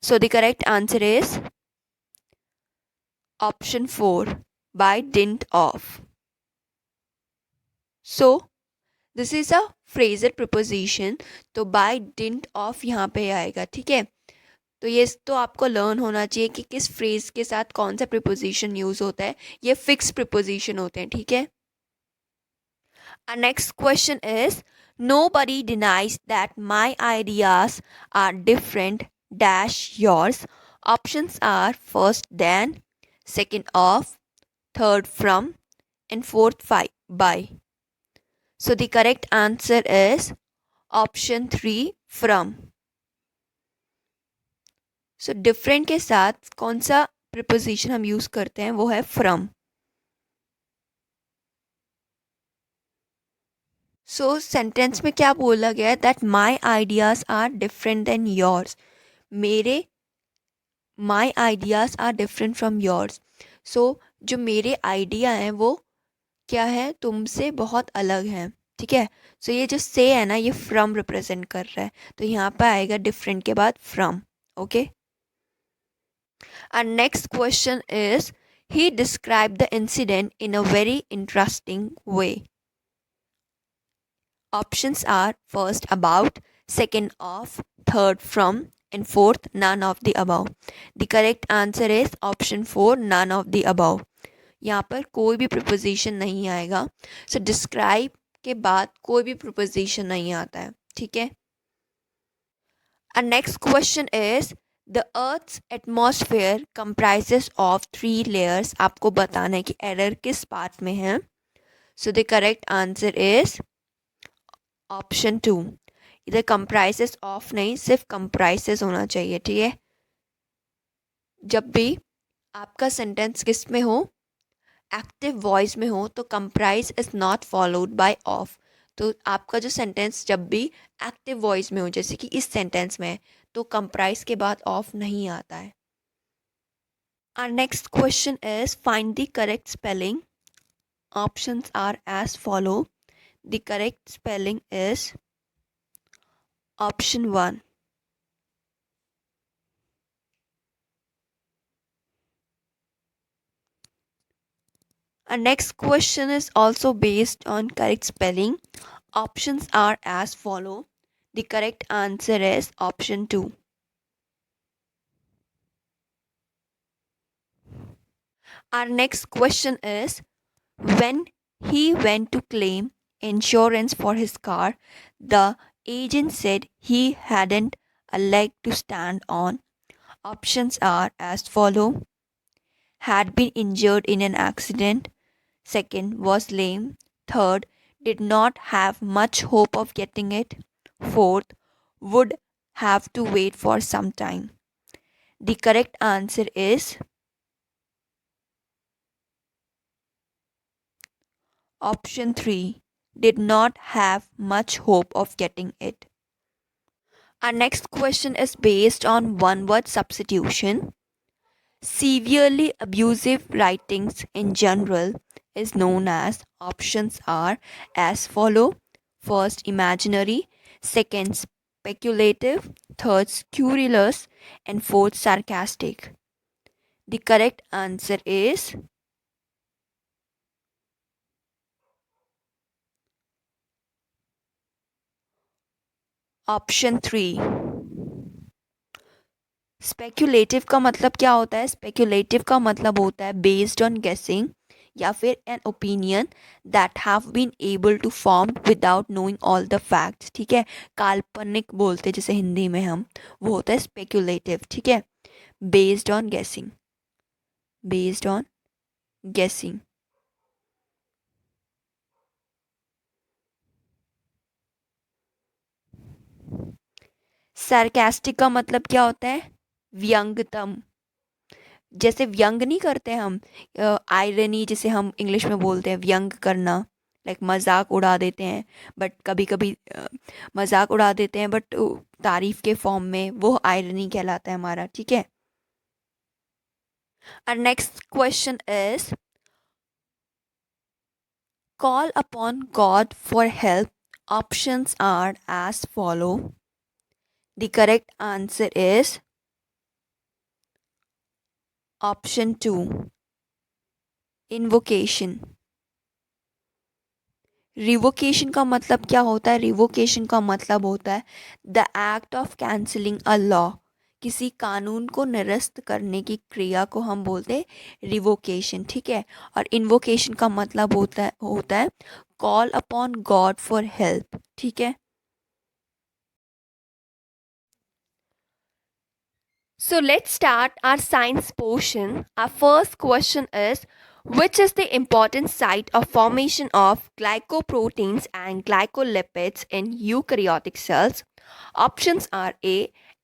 So the correct answer is option 4, by dint of. So this is a Fraser preposition, तो bye didn't of यहाँ पे आएगा, ठीक है। तो ये तो आपको लर्न होना चाहिए कि किस फ्रेज के साथ कौन सा प्रपोजिशन यूज़ होता है। ये फिक्स प्रपोजिशन होते हैं, ठीक है। Our next question is nobody denies that my ideas are different dash yours. Options are first than, second of, third from, and fourth by. So the correct answer is option 3, from. So different के साथ कौन सा preposition हम use करते हैं? वो है from. So sentence में क्या बोला गया है? That my ideas are different than yours. मेरे my ideas are different from yours. So जो मेरे आइडिया हैं वो क्या है? तुमसे बहुत अलग हैं, ठीक है। सो ये जो से है ना, ये फ्रॉम रिप्रेजेंट कर रहा है, तो यहाँ पर आएगा डिफरेंट के बाद from. Okay. And next question is he describe the incident in a very interesting way. Options are first about, second of, third from, and fourth none of the above. The correct answer is option 4, none of the above. यहाँ पर कोई भी preposition नहीं आएगा। सो describe के बाद कोई भी प्रपोजिशन नहीं आता है, ठीक है। And next question is the Earth's atmosphere comprises of 3 layers. आपको बताना है कि एरर किस पार्ट में है। So the correct answer is option 2। इधर कंप्राइसेस ऑफ नहीं, सिर्फ कंप्राइसेस होना चाहिए, ठीक है। जब भी आपका सेंटेंस किस में हो? एक्टिव वॉइस में हो तो comprise is not followed by of. तो आपका जो सेंटेंस जब भी एक्टिव वॉइस में हो, जैसे कि इस सेंटेंस में, तो कंप्राइज के बाद ऑफ नहीं आता है। Our next question is find the correct spelling. Options are as follow. The correct spelling is option 1. Our next question is also based on correct spelling. Options are as follow. The correct answer is option 2. Our next question is when He went to claim insurance for his car. The agent said he hadn't a leg to stand on. Options are as follow: had been injured in an accident, second was lame, third did not have much hope of getting it, fourth would have to wait for some time. The correct answer is option 3, did not have much hope of getting it. Our next question is based on one word substitution. Severely abusive writings in general is known as, options are as follow: first imaginary, second speculative, third scurrilous, and fourth sarcastic. The correct answer is option 3। Speculative का मतलब क्या होता है? Speculative का मतलब होता है based on guessing या फिर an opinion that have been able to form without knowing all the facts. ठीक है, काल्पनिक बोलते हैं जैसे हिंदी में हम, वो होता है स्पेक्युलेटिव। ठीक है, बेस्ड ऑन गेसिंग, बेस्ड ऑन गेसिंग। सार्कास्टिक का मतलब क्या होता है? व्यंग्यतम। जैसे व्यंग नहीं करते हम, आयरनी जिसे हम इंग्लिश में बोलते हैं, व्यंग करना, लाइक मजाक उड़ा देते हैं, बट कभी कभी मजाक उड़ा देते हैं बट तारीफ के फॉर्म में, वो आयरनी कहलाता है हमारा। ठीक है, और next question is call upon god for help. Options are as follow. The correct answer is option 2, invocation. Revocation का मतलब क्या होता है? रिवोकेशन का मतलब होता है the act of cancelling a law. किसी कानून को निरस्त करने की क्रिया को हम बोलते हैं रिवोकेशन। ठीक है, और इन्वोकेशन का मतलब होता है call upon god for help. ठीक है, so let's start our science portion. Our first question is, which is the important site of formation of glycoproteins and glycolipids in eukaryotic cells? Options are A,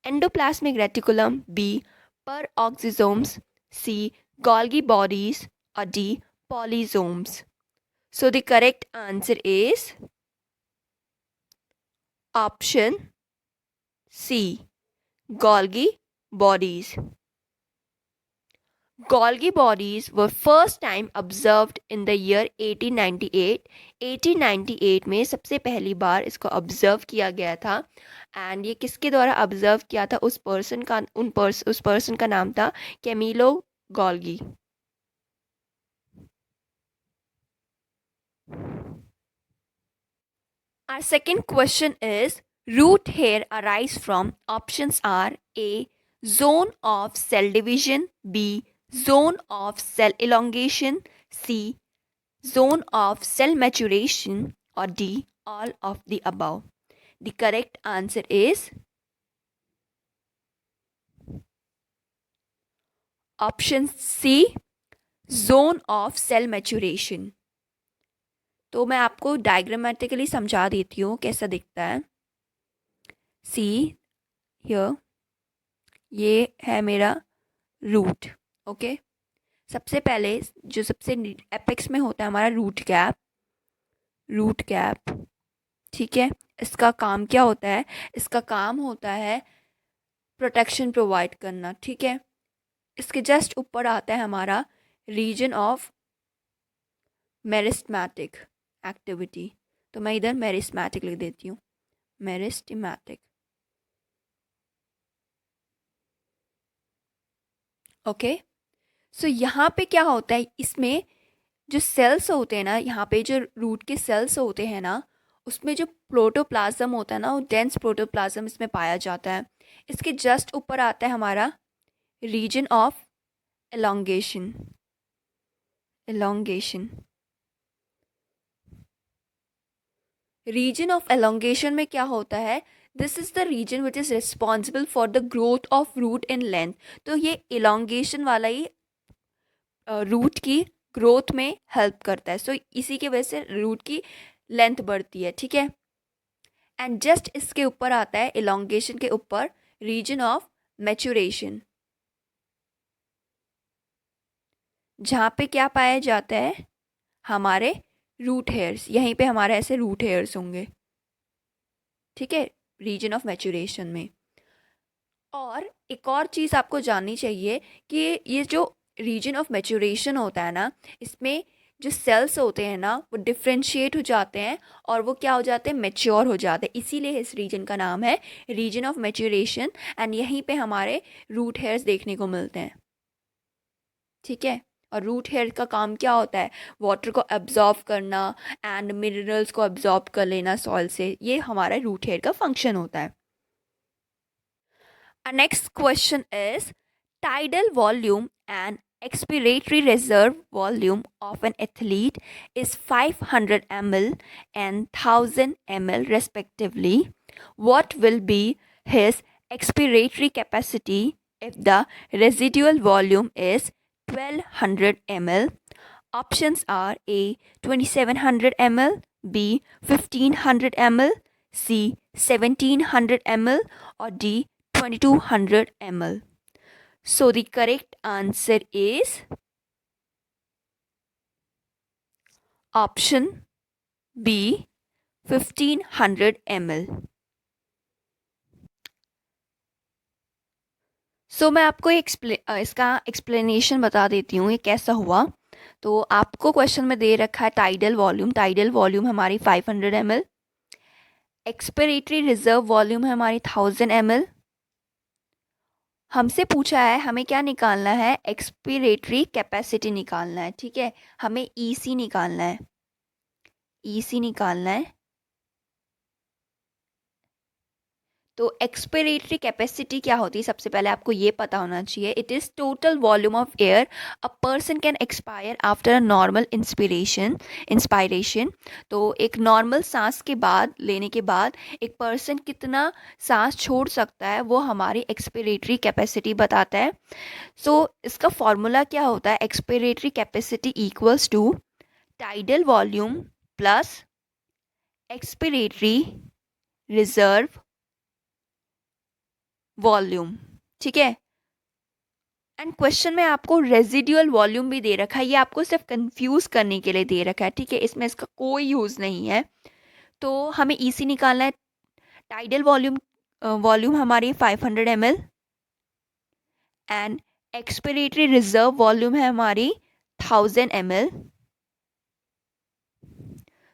endoplasmic reticulum, B, peroxisomes, C, Golgi bodies, or D, polysomes. So the correct answer is option C, Golgi bodies. Golgi bodies were first time observed in the year 1898. 1898 में सबसे पहली बार इसको observe किया गया था। And ये किसके द्वारा ऑब्जर्व किया था? उस पर्सन का नाम था Camillo Golgi. Our second question is, root hair arise from, options are A, zone of cell division, B, zone of cell elongation, C, zone of cell maturation, or D, all of the above. The correct answer is option C, zone of cell maturation. तो मैं आपको diagrammatically समझा देती हूँ कैसा दिखता है। See here, ये है मेरा रूट। ओके, सबसे पहले जो सबसे एपेक्स में होता है हमारा रूट कैप, रूट कैप। ठीक है, इसका काम क्या होता है? इसका काम होता है प्रोटेक्शन प्रोवाइड करना। ठीक है, इसके जस्ट ऊपर आता है हमारा रीजन ऑफ मेरिस्टेमेटिक एक्टिविटी। तो मैं इधर मेरिस्टेमेटिक लिख देती हूँ, मेरिस्टेमेटिक। ओके, सो यहाँ पे क्या होता है, इसमें जो सेल्स होते हैं ना, यहाँ पे जो रूट के सेल्स होते हैं ना, उसमें जो प्रोटोप्लाज्म होता है ना, वो डेंस प्रोटोप्लाज्म इसमें पाया जाता है। इसके जस्ट ऊपर आता है हमारा region of elongation, elongation. Region of elongation में क्या होता है, this is the region which is responsible for the growth of root in length. तो ये इलोंगेशन वाला ही रूट की ग्रोथ में हेल्प करता है। सो इसी की वजह से रूट की लेंथ बढ़ती है, ठीक है। एंड जस्ट इसके ऊपर आता है, इलोंगेशन के ऊपर, रीजन ऑफ मैच्योरेशन, जहाँ पे क्या पाया जाता है, हमारे रूट हेयर्स, यहीं पे हमारे ऐसे रूट हेयर्स होंगे, ठीक है, रीजन ऑफ मैच्योरेशन में। और एक और चीज़ आपको जाननी चाहिए कि ये जो रीजन ऑफ मैच्योरेशन होता है ना, इसमें जो सेल्स होते हैं ना वो डिफ्रेंशिएट हो जाते हैं और वो क्या हो जाते हैं, मेच्योर हो जाते हैं। इसीलिए इस रीजन का नाम है रीजन ऑफ मैच्योरेशन। एंड यहीं पे हमारे रूट हेयर्स देखने को मिलते हैं, ठीक है। और रूट हेयर का काम क्या होता है, वाटर को एब्जॉर्ब करना एंड मिनरल्स को एब्जॉर्ब कर लेना सॉइल से, ये हमारा रूट हेयर का फंक्शन होता है। Our next question is, tidal volume and expiratory reserve volume of an athlete is 500 ml and 1000 ml respectively. What will be his expiratory capacity if the residual volume is 1200 ml? Options are A 2700 ml, B 1500 ml, C 1700 ml, or D 2200 ml. So the correct answer is option B 1500 ml. सो मैं आपको इसका explanation बता देती हूँ ये कैसा हुआ। तो आपको क्वेश्चन में दे रखा है टाइडल वॉल्यूम, टाइडल वॉल्यूम हमारी 500 ml, एक्सपिरेटरी रिजर्व वॉल्यूम है हमारी 1000 ml। हमसे पूछा है हमें क्या निकालना है, एक्सपिरेटरी कैपेसिटी निकालना है, ठीक है। हमें ईसी निकालना है, ईसी निकालना है। तो एक्सपिरेटरी कैपेसिटी क्या होती है, सबसे पहले आपको ये पता होना चाहिए। It is total volume of air a person can expire after a normal inspiration. तो एक नॉर्मल सांस के बाद, लेने के बाद एक पर्सन कितना सांस छोड़ सकता है, वो हमारी एक्सपिरेटरी कैपेसिटी बताता है। सो इसका फॉर्मूला क्या होता है, expiratory capacity equals to tidal volume plus expiratory reserve volume, ठीक है। एंड क्वेश्चन में आपको रेजिडुअल वॉल्यूम भी दे रखा है, ये आपको सिर्फ कंफ्यूज करने के लिए दे रखा है, ठीक है। इसमें इसका कोई यूज़ नहीं है। तो हमें ईसी निकालना है। टाइडल वॉल्यूम हमारी 500 ml and expiratory reserve volume है हमारी 1000 ml।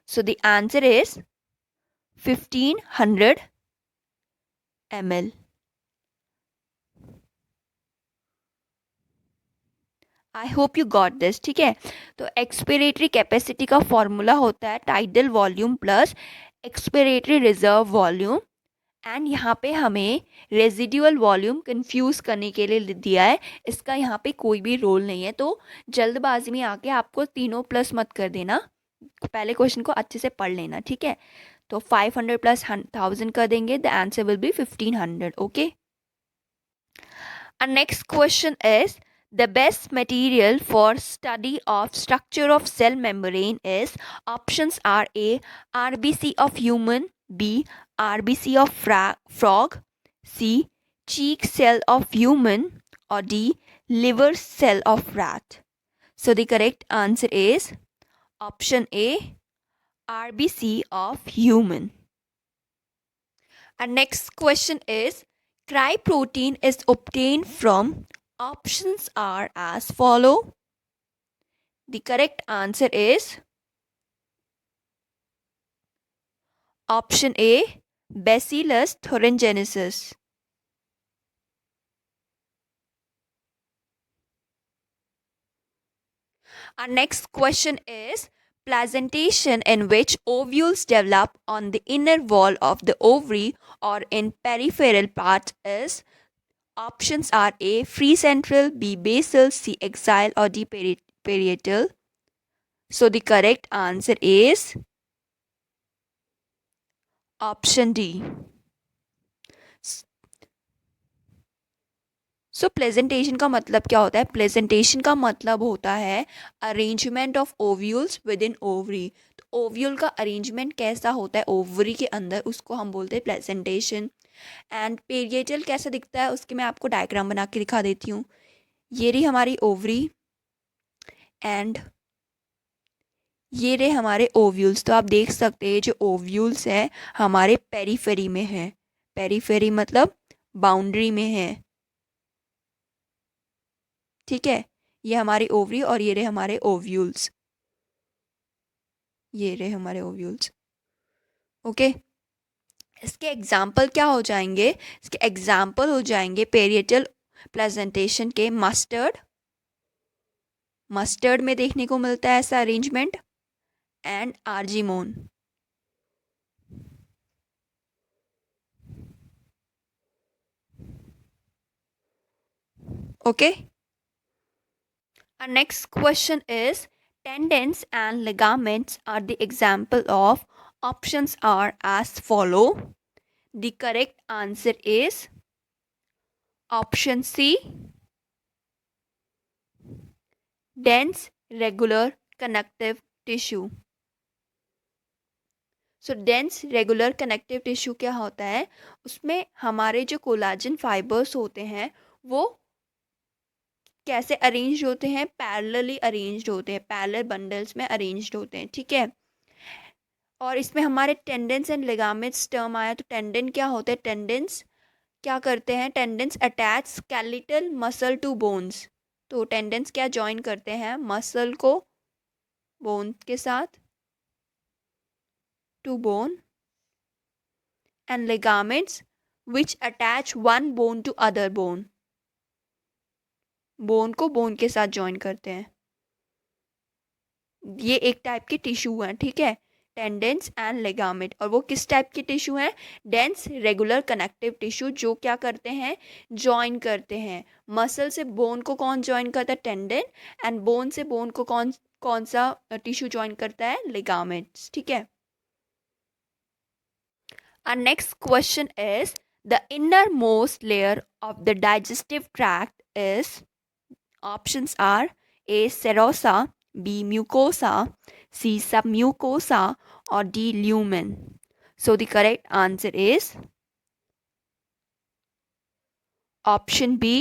So the answer is 1500 ml। I hope you got this, ठीक है। तो एक्सपिरेटरी कैपेसिटी का फॉर्मूला होता है tidal volume plus expiratory reserve volume. And यहाँ पे हमें रेजिडुअल वॉल्यूम कंफ्यूज करने के लिए दिया है, इसका यहाँ पे कोई भी रोल नहीं है। तो जल्दबाजी में आके आपको तीनों प्लस मत कर देना, पहले क्वेश्चन को अच्छे से पढ़ लेना, ठीक है। तो 500 प्लस 1000 कर देंगे, the answer will be 1500, okay. Next question is, the best material for study of structure of cell membrane is, options are A RBC of human, B RBC of frog, C cheek cell of human, or D liver cell of rat. So the correct answer is option A RBC of human. And next question is, cryprotein is obtained from, options are as follow. The correct answer is option A Bacillus thuringiensis. Our next question is, placentation in which ovules develop on the inner wall of the ovary or in peripheral part is, options are A free central, B basal, C axial, or D parietal. So the correct answer is option D. So presentation का मतलब क्या होता है? Presentation का मतलब होता है arrangement of ovules with in ovary. तो ओव्यूल का अरेंजमेंट कैसा होता है ओवरी के अंदर, उसको हम बोलते हैं प्रेजेंटेशन। एंड पेरियटल कैसा दिखता है उसके मैं आपको डायग्राम बना के दिखा देती हूँ। ये रही हमारी ओवरी एंड ये रहे हमारे ओव्यूल्स। तो आप देख सकते हैं जो ओव्यूल्स हैं हमारे पेरीफेरी में है। पेरीफेरी मतलब बाउंड्री में है, ठीक है। ये हमारी ओवरी और ये रहे हमारे ओव्यूल्स, ये रहे हमारे ओव्यूल्स। ओके, इसके एग्जाम्पल क्या हो जाएंगे? इसके एग्जाम्पल हो जाएंगे पेरियटल प्रेजेंटेशन के मस्टर्ड। मस्टर्ड में देखने को मिलता है ऐसा arrangement, and argemone. Okay, our next question is tendons and ligaments are the example of. Options are as follow. The correct answer is option C, dense regular connective tissue. So dense regular connective tissue क्या होता है? उसमें हमारे जो collagen fibres होते हैं वो कैसे अरेंज होते हैं? पैरेलली अरेंज्ड होते हैं, पैरेलल बंडल्स में अरेंज्ड होते हैं, ठीक है। और इसमें हमारे टेंडेंस एंड लिगामेंट्स टर्म आया। तो टेंडन क्या होते हैं? टेंडेंस क्या करते हैं? Tendons attach skeletal muscle to bones. तो टेंडेंस क्या जॉइन करते हैं? मसल को बोन के साथ, to bone. And ligaments which attach one bone to other bone. Bone को बोन के साथ जॉइन करते हैं। ये एक टाइप की टिश्यू है, ठीक है, टेंडेंस एंड लिगामेंट। और वो किस टाइप की टिश्यू है? डेंस रेगुलर कनेक्टिव टिश्यू, जो क्या करते हैं? जॉइन करते हैं। मसल से बोन को कौन जॉइन करता है? टेंडन। एंड बोन से बोन को कौन कौन सा टिश्यू जॉइन करता है? लिगामेंट्स, ठीक है। Our next question is the innermost layer of the digestive tract is. Options are A. Serosa, B. Mucosa, C. Submucosa, or D. Lumen. So the correct answer is option B.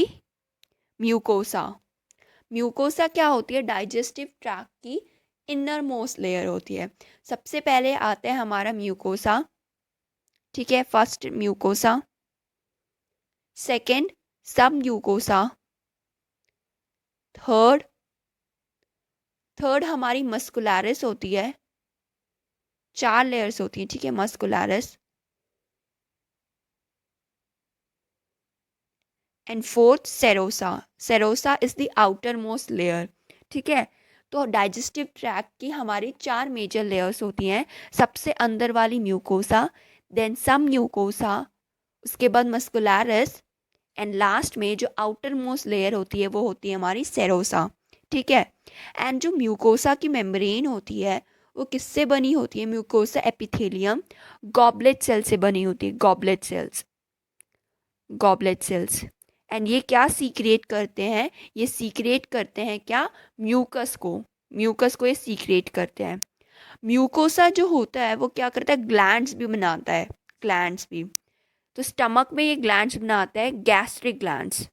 Mucosa. Mucosa क्या होती है? Digestive tract की inner most layer होती है। सबसे पहले आता है हमारा म्यूकोसा, ठीक है, फर्स्ट म्यूकोसा, सेकंड सब म्यूकोसा, थर्ड हमारी मस्कुलरिस होती है। 4 लेयर्स होती हैं, ठीक है, muscularis. And fourth serosa. Serosa is the outer most layer, ठीक है। तो डाइजेस्टिव ट्रैक्ट की हमारी 4 मेजर लेयर्स होती हैं। सबसे अंदर वाली म्यूकोसा, देन सब म्यूकोसा, उसके बाद मस्कुलरिस, एंड लास्ट में जो आउटर मोस्ट लेयर होती है वो होती है हमारी सेरोसा, ठीक है। एंड जो म्यूकोसा की मेम्ब्रेन होती है वो किससे बनी होती है? म्यूकोसा एपिथेलियम गॉबलेट सेल से बनी होती है। Goblet cells, goblet cells. And ये क्या सीक्रेट करते हैं? ये सीक्रेट करते हैं क्या? म्यूकस को। म्यूकस को ये सीक्रेट करते हैं। म्यूकोसा जो होता है वो क्या करता है? ग्लैंड्स भी बनाता है, ग्लैंड्स भी। तो स्टमक में ये ग्लैंड्स बनाता है, gastric glands,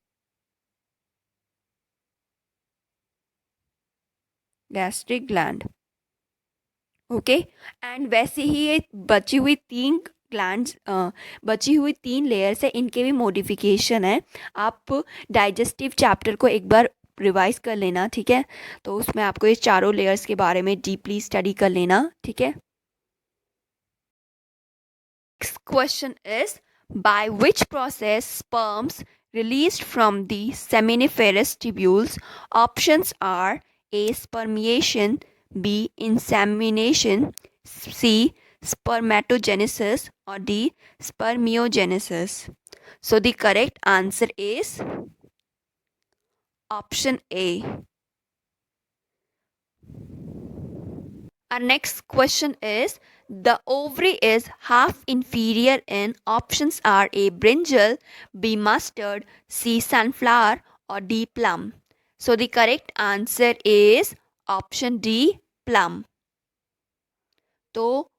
gastric gland, okay. And वैसे ही ये बची हुई 3 ग्लैंड्स, बची हुई 3 लेयर्स है, इनके भी मॉडिफिकेशन है। आप डाइजेस्टिव चैप्टर को एक बार रिवाइज कर लेना, ठीक है। तो उसमें आपको ये चारों लेयर्स के बारे में डीपली स्टडी कर लेना, ठीक है। Next question is by which process sperms released from the seminiferous tubules. Options are A. Spermiation, B. Insemination, C. Spermatogenesis, or D. Spermiogenesis. So the correct answer is option A. Our next question is The ovary is half inferior in options are A. Brinjal, B. Mustard, C. Sunflower or D. Plum. So the correct answer is option D. Plum. तो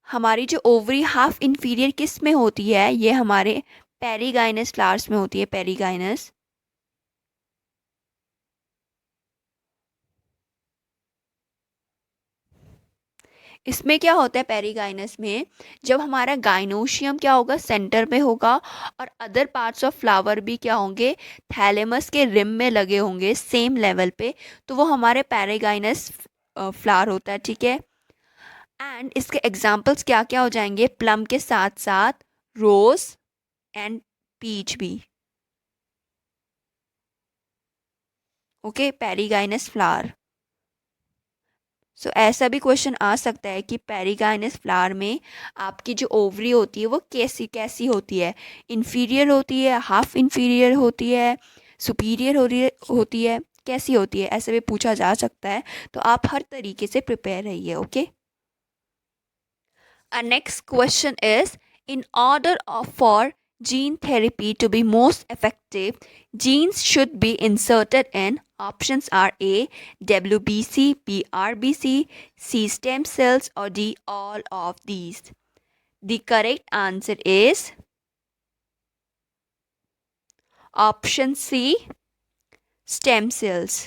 हमारी जो ovary half inferior किस में होती है, ये हमारे perigynous flowers में होती है, पेरीगाइनस। इसमें क्या होता है पेरीगाइनस में, जब हमारा गाइनोशियम क्या होगा सेंटर में होगा और अदर पार्ट्स ऑफ फ्लावर भी क्या होंगे थैलेमस के रिम में लगे होंगे सेम लेवल पे, तो वो हमारे पेरीगाइनस फ्लावर होता है, ठीक है। एंड इसके एग्जाम्पल्स क्या क्या हो जाएंगे, प्लम के साथ साथ रोज एंड पीच भी। Okay, perigynous flower. सो ऐसा भी क्वेश्चन आ सकता है कि पेरीगाइनस फ्लावर में आपकी जो ओवरी होती है वो कैसी कैसी होती है, इन्फीरियर होती है, हाफ इन्फीरियर होती है, सुपीरियर होती है, कैसी होती है, ऐसे भी पूछा जा सकता है। तो आप हर तरीके से प्रिपेयर रहिए। Okay, our next question is, in order for gene therapy to be most effective, genes should be inserted in options are A. WBC, B. RBC, C. Stem cells or D. All of these. The correct answer is option C. Stem cells.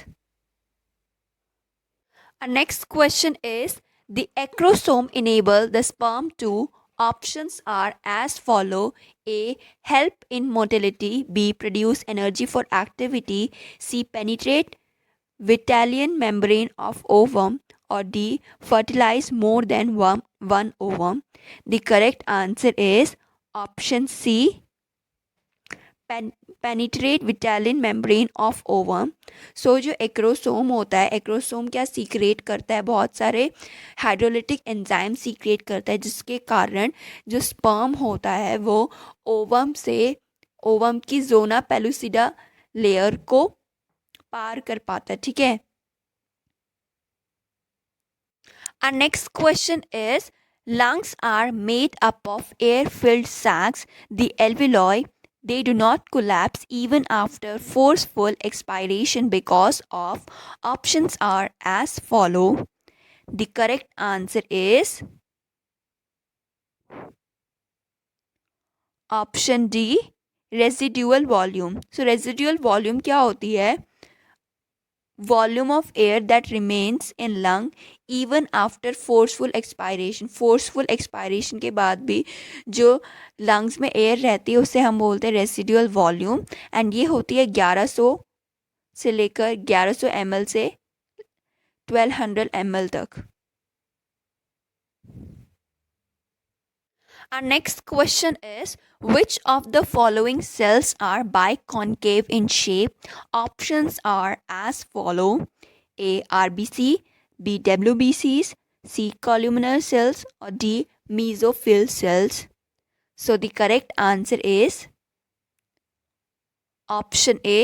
Our next question is, the acrosome enable the sperm to options are as follow: A. Help in motility, B. Produce energy for activity, C. Penetrate Vitalian membrane of ovum or D. Fertilize more than one ovum. The correct answer is option C. Penetrate vitelline membrane of ovum. So जो acrosome होता है, acrosome क्या secret करता है, बहुत सारे hydrolytic enzyme secret करता है, जिसके कारण जो स्पर्म होता है वो ओवम से ओवम की जोना पेलुसिडा लेयर को पार कर पाता है, ठीक है। Our next question is, lungs are made up of air-filled sacs, the alveoli. They do not collapse even after forceful expiration because of options are as follow. The correct answer is option D, residual volume. So residual volume क्या होती है, volume of air that remains in lung even after forceful expiration. Forceful expiration के बाद भी जो lungs में air रहती है उसे हम बोलते हैं रेसिडुअल वॉल्यूम, एंड ये होती है 1100 से लेकर 1100 ml से 1200 ml तक। Our next question is, which of the following cells are biconcave in shape? Options are as follow: A. RBC, B. WBCs, C. Columnar cells or D. Mesophyll cells. So the correct answer is option A.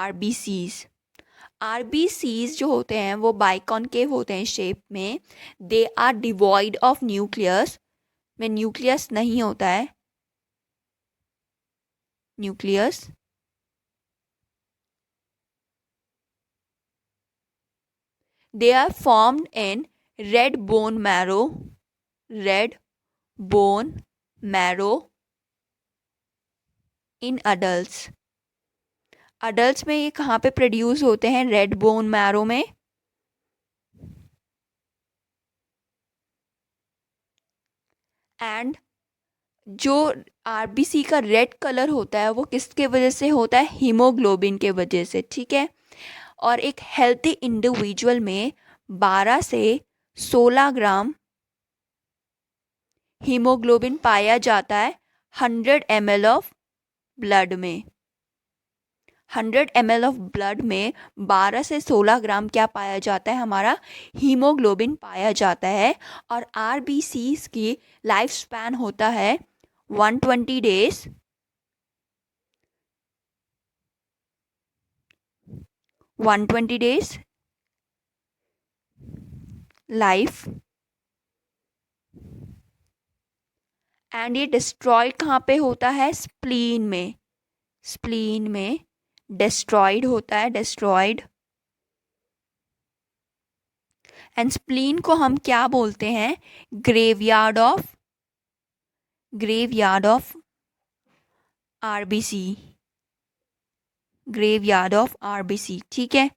RBCs. RBCs जो होते हैं वो biconcave होते हैं shape में। They are devoid of nucleus, में nucleus नहीं होता है, nucleus. They are formed in red bone marrow, red bone marrow in adults. Adults में ये कहाँ पे प्रोड्यूस होते हैं, रेड बोन मैरो में। एंड जो आरबीसी का रेड कलर होता है वो किसके वजह से होता है, हीमोग्लोबिन के वजह से, ठीक है। और एक हेल्थी इंडिविजुअल में 12 से 16 ग्राम हीमोग्लोबिन पाया जाता है 100 ml ऑफ ब्लड में। 100 ml ऑफ ब्लड में 12 से 16 ग्राम क्या पाया जाता है, हमारा हीमोग्लोबिन पाया जाता है। और आरबीसीज की लाइफ स्पैन होता है 120 डेज, 120 डेज लाइफ एंड ये डिस्ट्रॉयड कहाँ पे होता है? स्प्लीन में, स्प्लीन में डिस्ट्रॉयड होता है, डिस्ट्रॉयड। एंड स्प्लीन को हम क्या बोलते हैं? Graveyard of, graveyard of RBC, graveyard of RBC, ठीक है।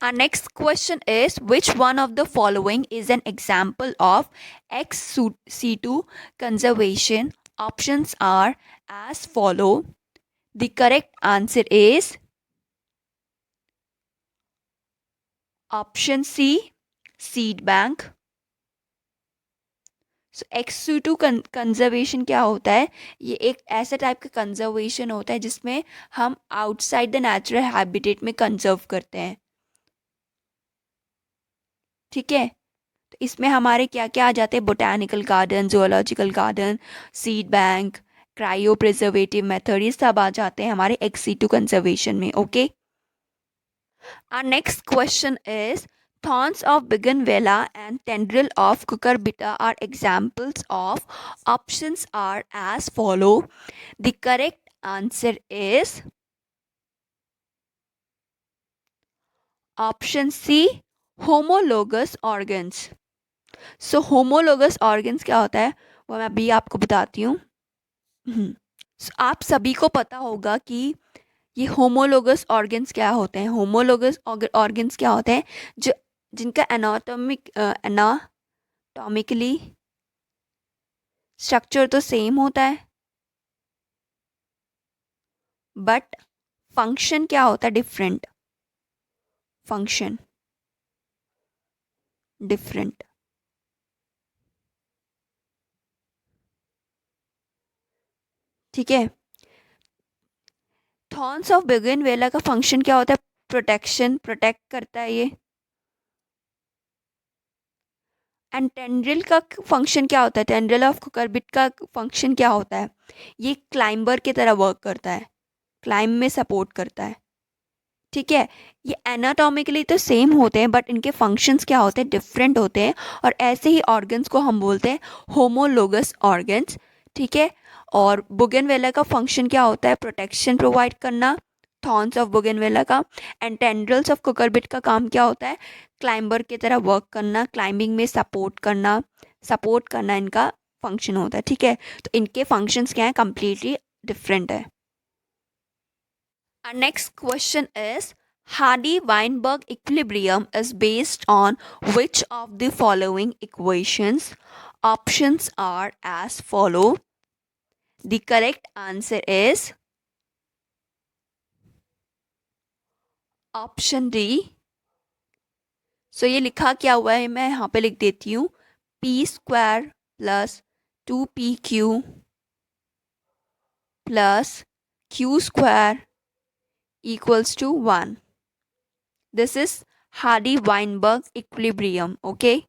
Our next question is, which one of the following is an example of ex-situ conservation? Options are as follow. The correct answer is option C, seed bank. So x-to conservation क्या होता है? ये एक ऐसा type का conservation होता है जिसमें हम आउटसाइड द नेचुरल हैबिटेट में कंजर्व करते हैं, ठीक है। तो इसमें हमारे क्या क्या आ जाते हैं? Botanical garden, zoological garden, seed bank, cryo preservative method, ये सब आ जाते हैं हमारे एक्स-टू कंजर्वेशन में, okay. Our next question is, thorns of bougainvillea and tendril of cucurbita are examples of. Options are as follow. The correct answer is option C, homologous organs. So homologous organs क्या होता है वो मैं अभी आपको बताती हूँ। So, आप सभी को पता होगा कि ये होमोलोगस ऑर्गन्स क्या होते हैं। होमोलोगस ऑर्गन्स क्या होते हैं? जो जिनका एनाटॉमिकली स्ट्रक्चर तो सेम होता है, बट फंक्शन क्या होता है? डिफरेंट, फंक्शन डिफरेंट, ठीक है। थॉर्न्स ऑफ बोगनवेला का फंक्शन क्या होता है? प्रोटेक्शन, प्रोटेक्ट करता है ये। एंड टेंड्रिल का फंक्शन क्या होता है? टेंड्रिल ऑफ कुकुरबिट का फंक्शन क्या होता है? ये क्लाइंबर की तरह वर्क करता है, क्लाइंब में सपोर्ट करता है, ठीक है। ये एनाटॉमिकली तो सेम होते हैं बट इनके फंक्शंस क्या होते हैं? डिफरेंट होते हैं। और ऐसे ही ऑर्गन्स को हम बोलते हैं होमोलोगस ऑर्गन्स, ठीक है। और बोगनवेला का फंक्शन क्या होता है? प्रोटेक्शन प्रोवाइड करना, थॉर्न्स ऑफ बोगनवेला का। एंड टेंड्रल्स ऑफ कुकुरबिट का काम क्या होता है? क्लाइंबर की तरह वर्क करना, क्लाइंबिंग में सपोर्ट करना, सपोर्ट करना इनका फंक्शन होता है, ठीक है। तो इनके फंक्शंस क्या हैं? कंप्लीटली डिफरेंट है। Our next question is, Hardy-Weinberg equilibrium is based on which of the following equations? Options are as follow. The correct answer is option D. So ये लिखा क्या हुआ है मैं यहाँ पे लिख देती हूँ, p² plus 2pq plus q² equals to 1. This is Hardy-Weinberg equilibrium, okay.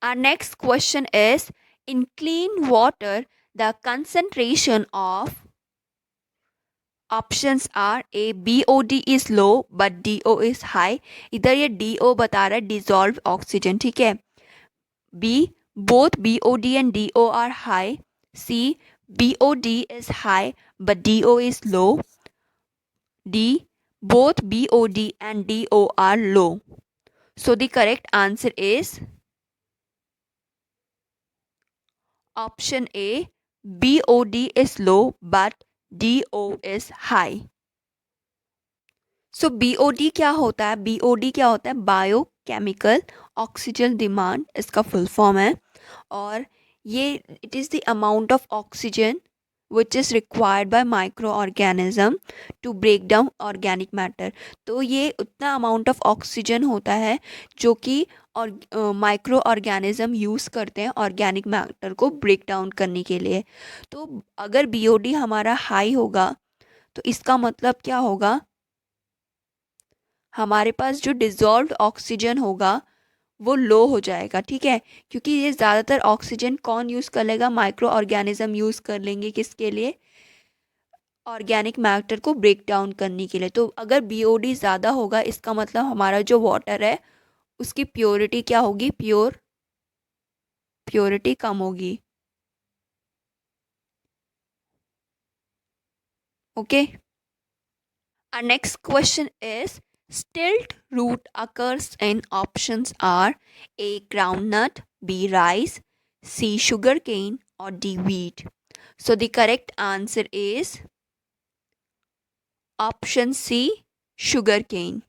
Our next question is, in clean water the concentration of. Options are A, BOD is low but DO is high. इधर ये DO बता रहा है dissolved oxygen, ठीक है। B, both BOD and DO are high. C, BOD is high but DO is low. D, both BOD and DO are low. So the correct answer is option A, BOD is low but DO is high. So BOD क्या होता है? BOD क्या होता है? Biochemical oxygen demand इसका full form है। और ये it is the amount of oxygen which is required by micro organism to break down organic matter. तो ये उतना अमाउंट ऑफ ऑक्सीजन होता है जो कि और माइक्रो ऑर्गेनिज्म यूज़ करते हैं ऑर्गेनिक मैटर को ब्रेक डाउन करने के लिए। तो अगर BOD हमारा हाई होगा तो इसका मतलब क्या होगा? हमारे पास जो डिज़ोल्व्ड ऑक्सीजन होगा वो लो हो जाएगा, ठीक है। क्योंकि ये ज़्यादातर ऑक्सीजन कौन यूज़ कर लेगा? माइक्रो ऑर्गेनिज्म यूज़ कर लेंगे, किसके लिए? ऑर्गेनिक मैटर को ब्रेक डाउन करने के लिए। तो अगर BOD ज़्यादा होगा इसका मतलब हमारा जो वाटर है उसकी प्योरिटी क्या होगी? प्योर प्योरिटी कम होगी। Okay. Our next question is stilt root occurs in options are A. Groundnut, B. Rice, C. Sugarcane, or D. Wheat. So the correct answer is option C. Sugarcane.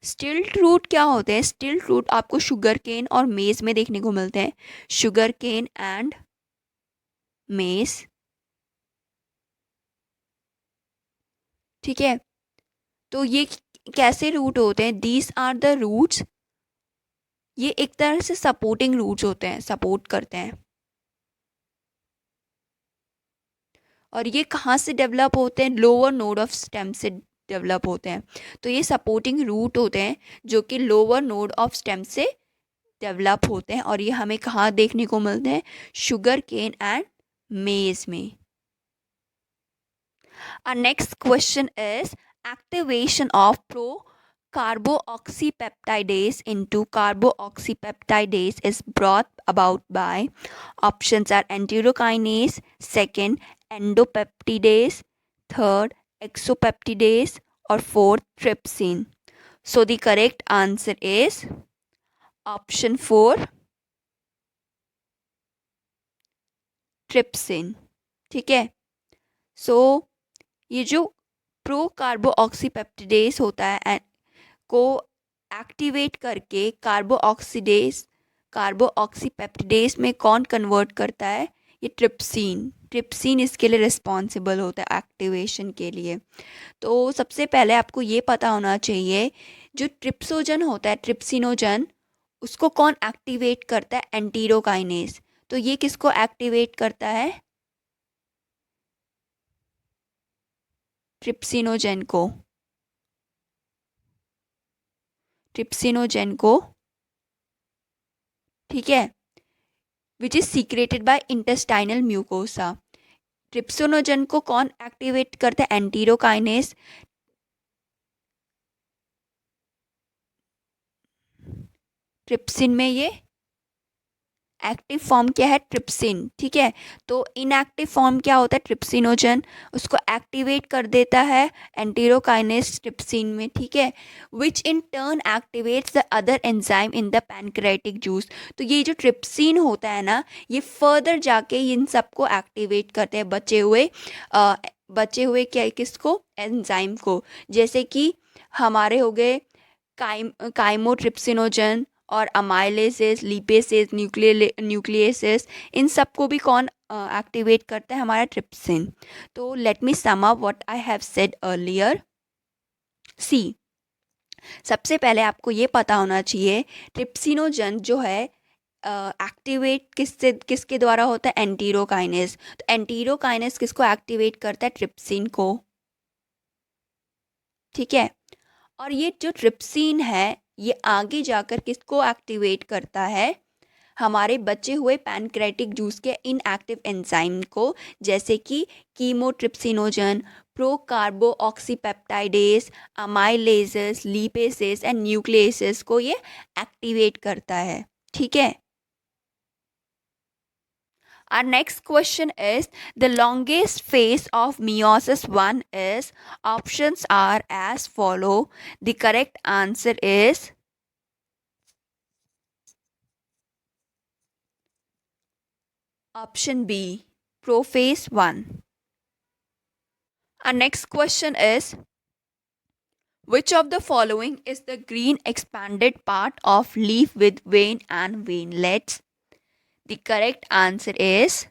Stilt root क्या होते हैं? स्टिल्ट root आपको sugar cane और मेज में देखने को मिलते हैं। शुगर केन एंड मेज, ठीक है। तो ये कैसे रूट होते हैं? दीज आर द रूट्स, ये एक तरह से सपोर्टिंग रूट्स होते हैं, सपोर्ट करते हैं। और ये कहाँ से डेवलप होते हैं? लोअर नोड ऑफ स्टेम से डेवलप होते हैं। तो ये सपोर्टिंग रूट होते हैं जो कि लोअर नोड ऑफ स्टेम से डेवलप होते हैं, और ये हमें कहाँ देखने को मिलते हैं? शुगर केन एंड मेज में। Our next question is activation of pro-carboxypeptidase into carboxypeptidase is brought about by options are enterokinase, second endopeptidase, third exopeptidase, or fourth trypsin. So the correct answer is option 4 trypsin. ठीक है। सो ये जो pro कार्बोऑक्सीपेप्टिडेस होता है को activate करके कार्बोऑक्सीपेप्टिडेस में कौन कन्वर्ट करता है? ये ट्रिप्सिन। ट्रिप्सिन इसके लिए रिस्पॉन्सिबल होता है एक्टिवेशन के लिए। तो सबसे पहले आपको ये पता होना चाहिए जो ट्रिप्सोजन होता है, ट्रिप्सिनोजन, उसको कौन एक्टिवेट करता है? एंटीरोकाइनेस। तो ये किसको एक्टिवेट करता है? ट्रिप्सिनोजन को। ट्रिप्सिनोजन को, ठीक है, which is secreted by intestinal mucosa. Trypsinogen को कौन एक्टिवेट करता है? एंटीरोकाइनेस। ट्रिप्सिन में ये एक्टिव फॉर्म क्या है? ट्रिप्सिन, ठीक है। तो इनएक्टिव फॉर्म क्या होता है? ट्रिप्सिनोजन, उसको एक्टिवेट कर देता है एंटीरोकाइनेस ट्रिप्सिन में, ठीक है, which in turn activates the other enzyme in the pancreatic juice. तो ये जो ट्रिप्सिन होता है ना, ये फर्दर जाके इन सबको एक्टिवेट करते हैं, बचे हुए क्या, किसको? एंजाइम को। जैसे कि हमारे हो गए काइमोट्रिप्सिनोजन और अमाइलेसेस, लिपेसेस, न्यूक्लियसेस, इन सबको भी कौन एक्टिवेट करता है? हमारा ट्रिप्सिन। तो let me sum up what I have said earlier. See, सबसे पहले आपको ये पता होना चाहिए ट्रिप्सिनोजन जो है एक्टिवेट किसके द्वारा होता है? एंटीरोकाइनेस। तो एंटीरोकाइनेस किसको एक्टिवेट करता है? ट्रिप्सिन को, ठीक है। और ये जो ट्रिप्सिन है ये आगे जाकर किसको एक्टिवेट करता है? हमारे बचे हुए पैनक्रेटिक जूस के इनएक्टिव एंजाइम को, जैसे कि कीमोट्रिप्सिनोजन, प्रोकार्बोऑक्सीपेप्टाइडेस, अमाइलेजेस, लिपेसेस एंड न्यूक्लियसेस को ये एक्टिवेट करता है, ठीक है। Our next question is the longest phase of meiosis 1 is, options are as follow. The correct answer is option B, prophase 1. Our next question is which of the following is the green expanded part of leaf with vein and veinlets? The correct answer is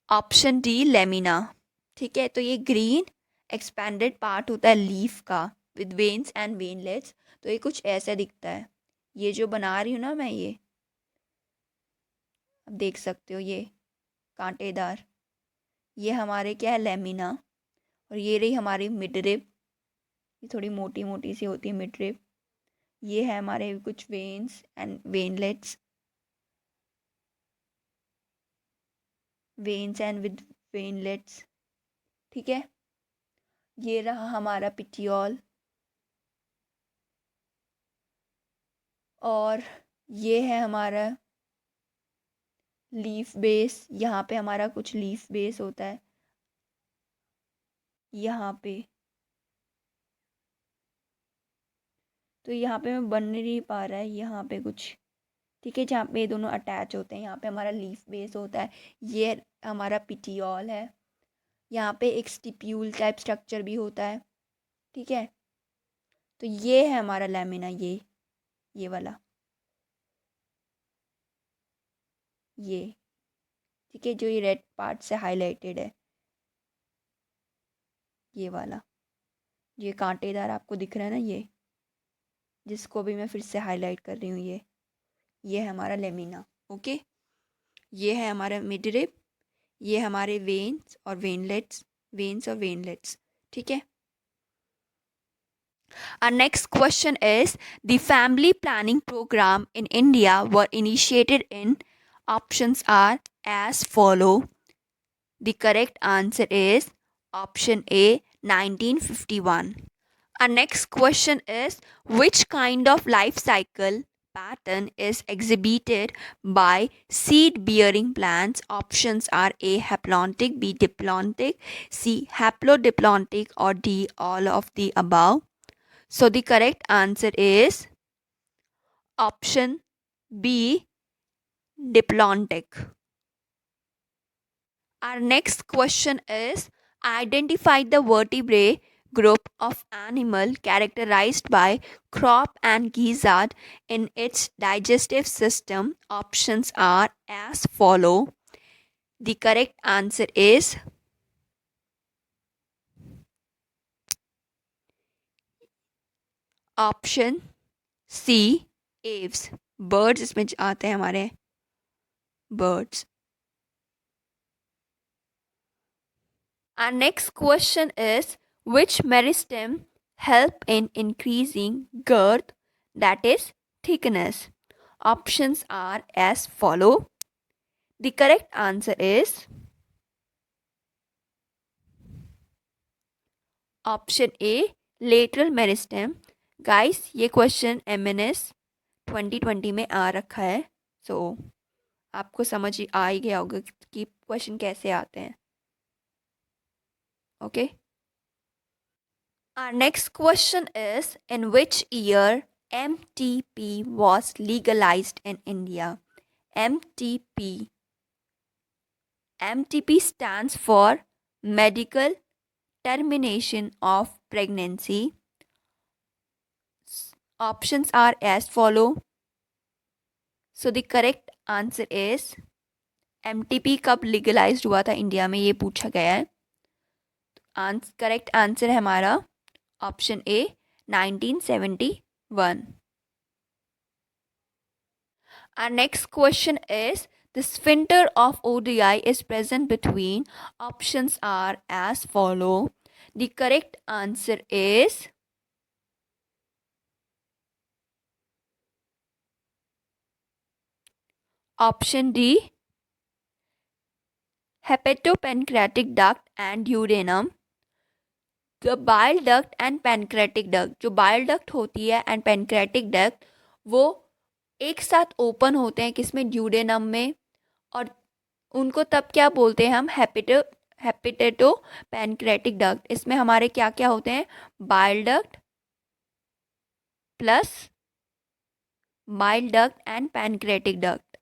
option D, lamina, ठीक है। तो ये green expanded part होता है leaf का with veins and veinlets. तो ये कुछ ऐसा दिखता है। ये जो बना रही हूँ ना मैं, ये अब देख सकते हो, ये कांटेदार, ये हमारे क्या है? लेमिना। और ये रही हमारी मिडरिब, ये थोड़ी मोटी मोटी सी होती है मिडरिब। ये है हमारे कुछ veins and veinlets, veins and with veinlets, ठीक है। ये रहा हमारा पिटियोल, और ये है हमारा लीफ बेस, यहाँ पे हमारा कुछ लीफ बेस होता है यहाँ पे। तो यहाँ पे मैं बन नहीं पा रहा है यहाँ पे कुछ, ठीक है, जहाँ पे ये दोनों अटैच होते हैं यहाँ पे हमारा लीफ बेस होता है। ये हमारा पिटियोल है, यहाँ पे एक स्टिप्यूल टाइप स्ट्रक्चर भी होता है, ठीक है। तो ये है हमारा लैमिना, ये वाला, ये, ठीक है, जो ये रेड पार्ट से हाईलाइटेड है, ये वाला, ये कांटेदार आपको दिख रहा है ना, ये जिसको भी मैं फिर से हाईलाइट कर रही हूँ, ये है हमारा लेमिना। ओके, ये है हमारा मिडरिप, ये हमारे वेन्स और वेनलेट्स, ठीक है। Our next question is, the family planning program in India were initiated in, options are as follow. The correct answer is option A, 1951. Our next question is, which kind of life cycle pattern is exhibited by seed bearing plants? Options are A, haplontic, B, diplontic, C, haplodiplotic, or D, all of the above. So the correct answer is option B, diplontic. Our next question is, identify the vertebrate group of animal characterized by crop and gizzard in its digestive system. Options are as follow. The correct answer is option C, aves. Birds इसमें आते हैं हमारे birds. Our next question is, which meristem help in increasing girth, that is thickness? Options are as follow. The correct answer is option A, lateral meristem. Guys, ये question MNS 2020 में आ रखा है, सो आपको समझ आ ही गया होगा कि क्वेश्चन कैसे आते हैं। Okay. Our next question is, in which year MTP was legalized in India? MTP. MTP stands for medical termination of pregnancy. Options are as follow. So the correct answer is MTP कब legalized हुआ था India में, ये पूछा गया है। Correct answer है हमारा option A, 1971. Our next question is, the sphincter of ODI is present between, options are as follow. The correct answer is option D, hepatopancreatic duct and duodenum. The bile duct and pancreatic duct, जो bile duct होती है and pancreatic duct, वो एक साथ open होते हैं किसमें, duodenum में, और उनको तब क्या बोलते हैं हम, हेपेटो पैनक्रेटिक डक्ट। इसमें हमारे क्या क्या होते हैं, bile duct plus bile duct and pancreatic duct.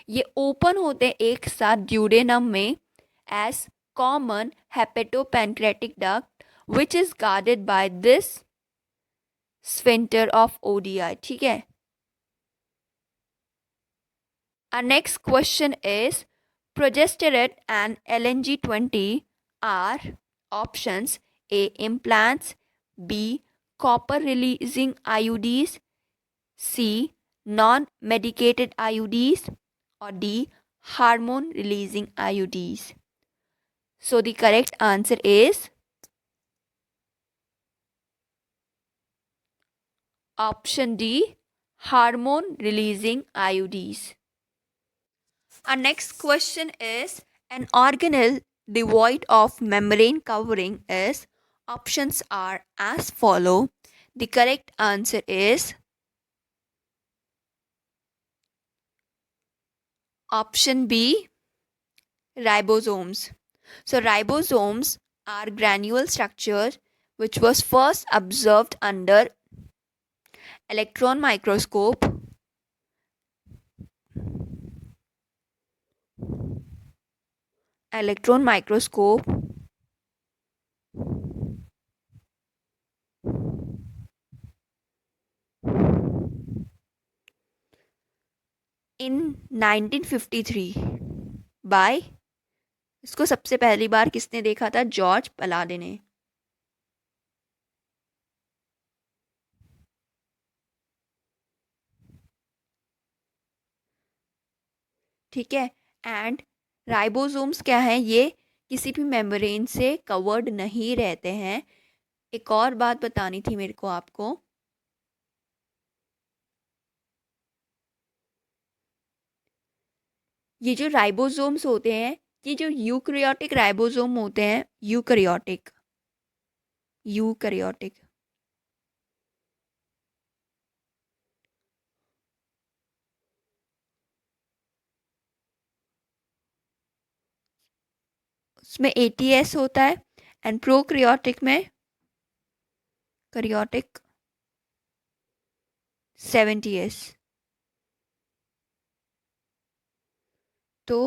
ये ओपन होते हैं एक साथ ड्यूडेनम में as common hepato pancreatic duct which is guarded by this sphincter of Oddi, ठीक है। Our next question is, progesterone and LNG20 are options A, implants, B, copper releasing IUDs, C, non-medicated IUDs, or D, hormone releasing IUDs. So the correct answer is option D, hormone releasing IUDs. Our next question is, an organelle devoid of membrane covering is, Options are as follow. The correct answer is option B, ribosomes. So ribosomes are granule structure which was first observed under electron microscope electron microscope in 1953 by, इसको सबसे पहली बार किसने देखा था? George पलाडे ने. ठीक है. And ribosomes क्या है? ये किसी भी मेम्ब्रेन से कवर्ड नहीं रहते हैं. एक और बात बतानी थी मेरे को आपको. ये जो राइबोसोम्स होते हैं, ये जो यूकैरियोटिक राइबोसोम होते हैं, यूकैरियोटिक यूकैरियोटिक उसमें एटीएस होता है एंड प्रोकैरियोटिक में कैरियोटिक 70s. तो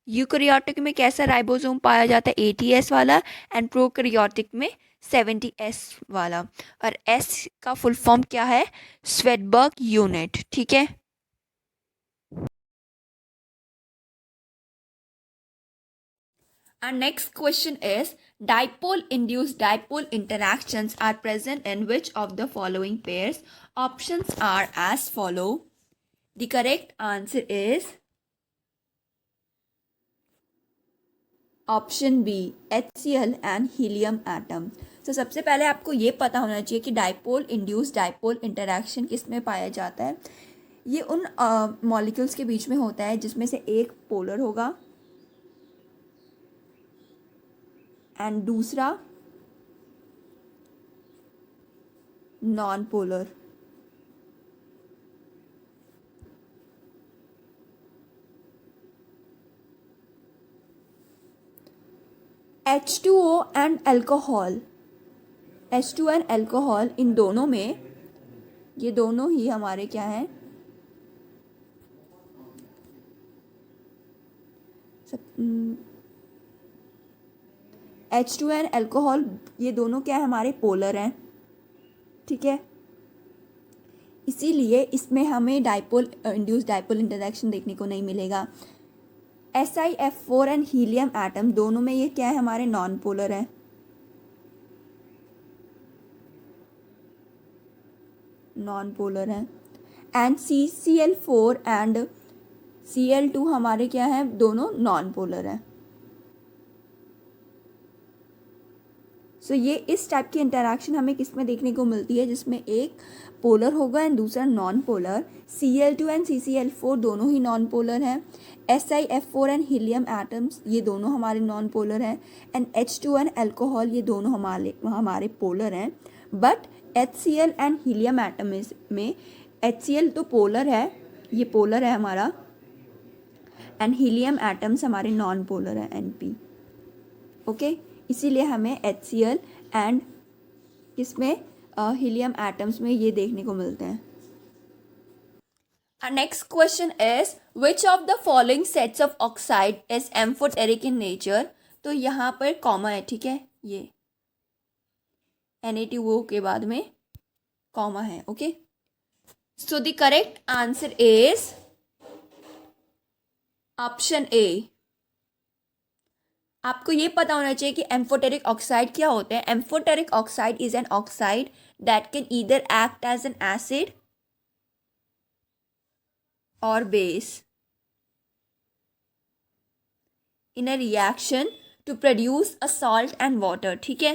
यूकैरियोटिक में कैसा राइबोसोम पाया जाता है? एटीएस वाला. एंड प्रोकैरियोटिक में 70s वाला. और एस का फुल फॉर्म क्या है? Svedberg unit. ठीक है. Our next question is, dipole-induced dipole interactions are present in which of the following pairs? Options are as follow. The correct answer is option B, HCl and helium atom. तो सबसे पहले आपको ये पता होना चाहिए कि डाइपोल इंड्यूस्ड डाइपोल इंटरेक्शन किस में पाया जाता है. ये उन मॉलिक्यूल्स के बीच में होता है जिसमें से एक पोलर होगा एंड दूसरा non polar. H2O and alcohol, H2 and alcohol, इन दोनों में, ये दोनों ही हमारे क्या हैं? H2 एंड अल्कोहल, ये दोनों क्या है? हमारे पोलर हैं. ठीक है. इसीलिए इसमें हमें डाइपोल इंड्यूस डाइपोल इंटरेक्शन देखने को नहीं मिलेगा. SiF4 एंड हीलियम एटम, दोनों में ये क्या है? हमारे नॉन पोलर हैं. नॉन पोलर हैं. एंड CCl4 एंड Cl2 हमारे क्या हैं? दोनों नॉन पोलर हैं. सो ये इस टाइप की इंटरेक्शन हमें किस में देखने को मिलती है? जिसमें एक पोलर होगा एंड दूसरा non polar. Cl2 and CCl4 दोनों ही नॉन पोलर हैं. SiF4 एंड हीलियम एटम्स, ये दोनों हमारे नॉन पोलर हैं. एंड H2 एंड अल्कोहल, ये दोनों हमारे पोलर हैं. But HCl and helium atom में HCl तो पोलर है, ये पोलर है हमारा. एंड हीलियम एटम्स हमारे नॉन पोलर है, NP. ओके. इसीलिए हमें HCl एंड किसमें? हीलियम एटम्स में ये देखने को मिलते हैं. Our next question is, which of the following sets of oxide is amphoteric in nature? तो यहाँ पर कॉमा है. ठीक है. ये Na2O के बाद में कॉमा है. Okay. So the correct answer is option ए. आपको ये पता होना चाहिए कि एम्फोटेरिक ऑक्साइड क्या होते हैं. Amphoteric oxide is an oxide that can either act as an acid or base in a reaction to produce a salt and water. ठीक है.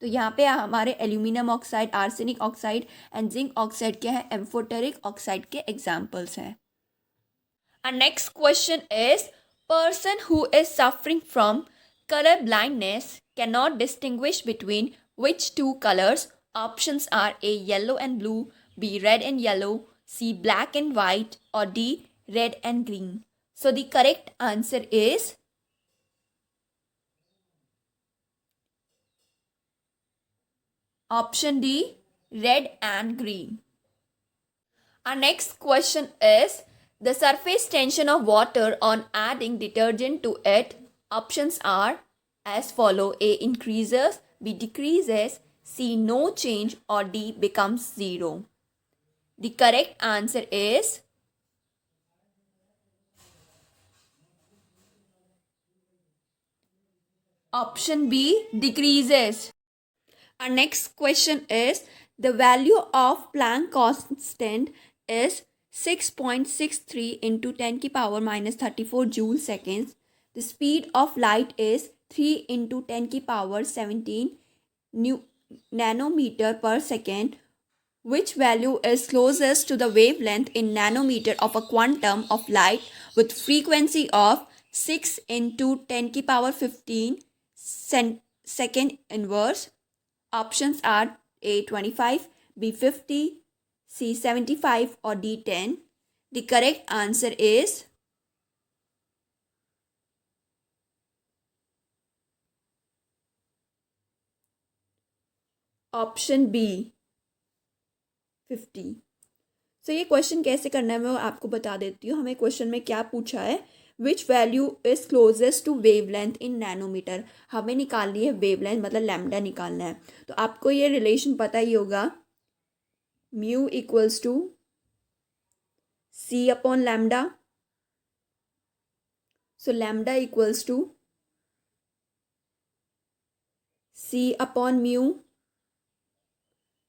तो यहाँ पे हमारे aluminium oxide, arsenic oxide and zinc oxide क्या है? एम्फोटेरिक ऑक्साइड के examples हैं. Our next question is, person who is suffering from color blindness cannot distinguish between Which two colors? Options are A. Yellow and blue, B. Red and yellow, C. Black and white, or D. Red and green. So the correct answer is option D. Red and green. Our next question is the surface tension of water on adding detergent to it. Options are as follow: A. Increases, B. Decreases, C. No change, or D. Becomes zero. The correct answer is option B. Decreases. Our next question is the value of Planck constant is 6.63 into 10 की power minus 34 joule seconds. The speed of light is 3 into 10 की power 17 nanometer per second. Which value is closest to the wavelength in nanometer of a quantum of light with frequency of 6 into 10 की power 15 second inverse? Options are A. 25, B. 50, C. 75, or D. 10. The correct answer is option B 50. So ये question कैसे करना है मैं आपको बता देती हूँ. हमें क्वेश्चन में क्या पूछा है, which value is closest to wavelength in nanometer. हमें निकालनी है वेवलेंथ, मतलब लैम्डा निकालना है. तो आपको ये रिलेशन पता ही होगा, mu equals to C upon lambda. So lambda equals to C upon mu.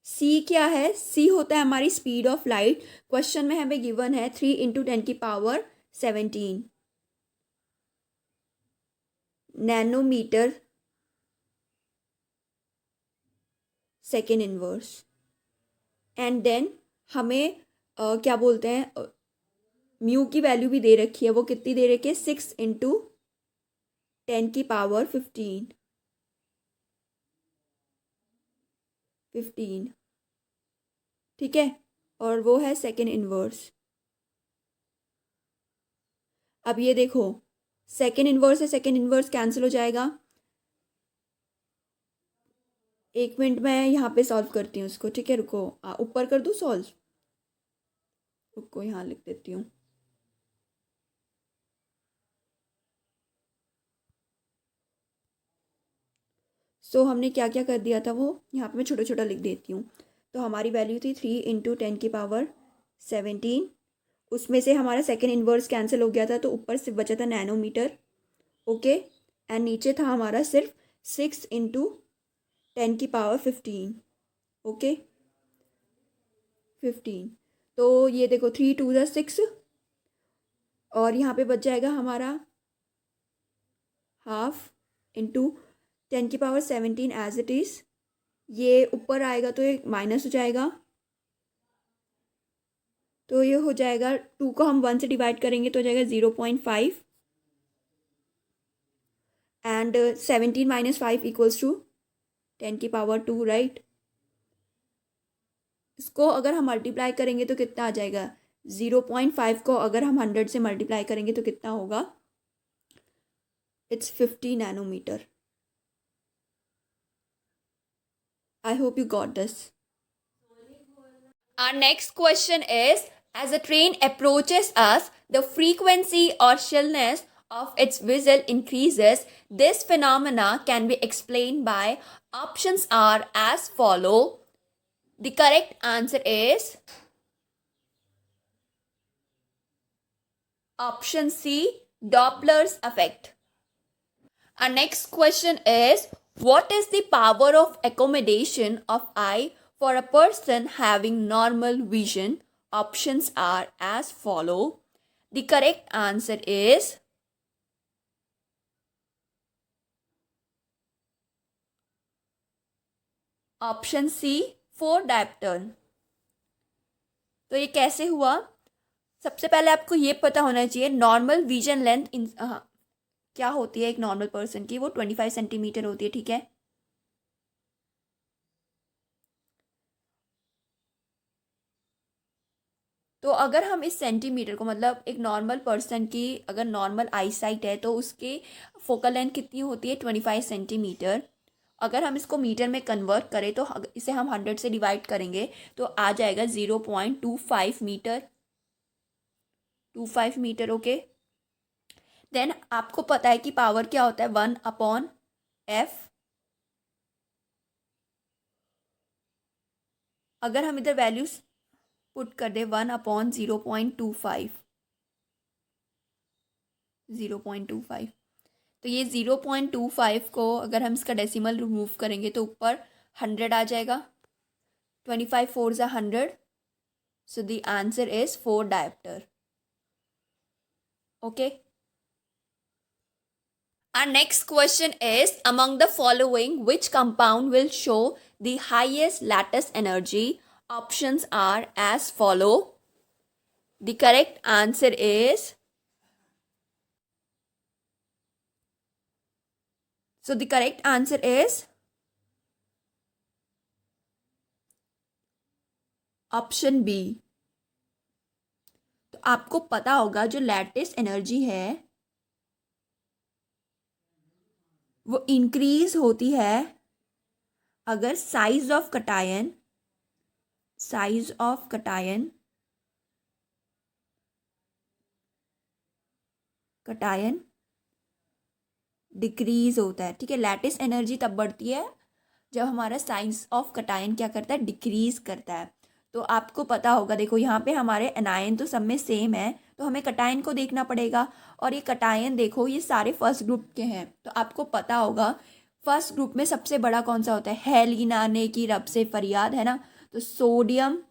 C क्या है? सी होता है हमारी स्पीड ऑफ लाइट. क्वेश्चन में हमें गिवन है 3 into 10 की power 17 nanometer second inverse. And then हमें क्या बोलते हैं, म्यू की वैल्यू भी दे रखी है. वो कितनी दे रखी है? 6 into 10 की पावर 15. ठीक है, और वो है सेकेंड इनवर्स. अब ये देखो, सेकेंड इनवर्स से सेकेंड इनवर्स कैंसिल हो जाएगा. एक मिनट मैं यहाँ पे सॉल्व करती हूँ इसको. ठीक है, रुको, ऊपर कर दूँ सॉल्व. रुको, यहाँ लिख देती हूँ. सो हमने क्या क्या कर दिया था, वो यहाँ पे मैं छोटा छोटा लिख देती हूँ. तो हमारी वैल्यू थी 3 into 10 की पावर 17. उसमें से हमारा सेकेंड इनवर्स कैंसिल हो गया था, तो ऊपर सिर्फ बचा था नैनोमीटर. ओके, एंड नीचे था हमारा सिर्फ 6 into 10 की पावर 15. ओके, 15. तो ये देखो 3 2 ज़ा 6, और यहाँ पे बच जाएगा हमारा हाफ इंटू 10 की पावर 17 एज इट इज़. ये ऊपर आएगा तो ये माइनस हो जाएगा. तो ये हो जाएगा 2 को हम 1 से डिवाइड करेंगे तो हो जाएगा 0.5. एंड 17 माइनस 5 इक्वल्स टू 10 की पावर 2, राइट. इसको अगर हम मल्टीप्लाई करेंगे तो कितना आ जाएगा? 0.5 को अगर हम 100 से मल्टीप्लाई करेंगे तो कितना होगा? It's 50 nanometer. I hope you got this. Our next question is, as a train approaches us, the frequency or shrillness of its whistle increases. This phenomena can be explained by. Options are as follow. The correct answer is option C, Doppler's effect. Our next question is, what is the power of accommodation of eye for a person having normal vision? Options are as follow. The correct answer is option C, 4 diopter. तो ये कैसे हुआ? सबसे पहले आपको ये पता होना चाहिए नॉर्मल विजन लेंथ क्या होती है एक नॉर्मल पर्सन की. वो 25 सेंटीमीटर होती है. ठीक है, तो अगर हम इस सेंटीमीटर को मतलब एक नॉर्मल पर्सन की अगर नॉर्मल आई साइट है तो उसकी फोकल लेंथ कितनी होती है 25 सेंटीमीटर। अगर हम इसको मीटर में कन्वर्ट करें तो इसे हम 100 से डिवाइड करेंगे तो आ जाएगा 0.25 मीटर। 25 metre okay. देन आपको पता है कि पावर क्या होता है 1/f। अगर हम इधर वैल्यूज पुट कर दे 1/0.25 0.25 तो ये 0.25 को अगर हम इसका डेसिमल रिमूव करेंगे तो ऊपर 100 आ जाएगा। 25 4 ज़ा 100 so the answer is 4 dioptre okay. Our next question is among the following which compound will show the highest lattice energy? Options are as follow. The correct answer is option B. तो आपको पता होगा जो lattice energy है वो increase होती है अगर साइज ऑफ कटायन डिक्रीज होता है। ठीक है, लैटिस एनर्जी तब बढ़ती है जब हमारा साइज ऑफ कटायन क्या करता है डिक्रीज करता है। तो आपको पता होगा, देखो यहाँ पे हमारे एनायन तो सब में सेम है तो हमें कटायन को देखना पड़ेगा। और ये कटायन देखो ये सारे फर्स्ट ग्रुप के हैं तो आपको पता होगा फर्स्ट ग्रुप में सबसे बड़ा कौन सा होता है, हेलिन आने की रब से फरियाद है ना। तो सोडियम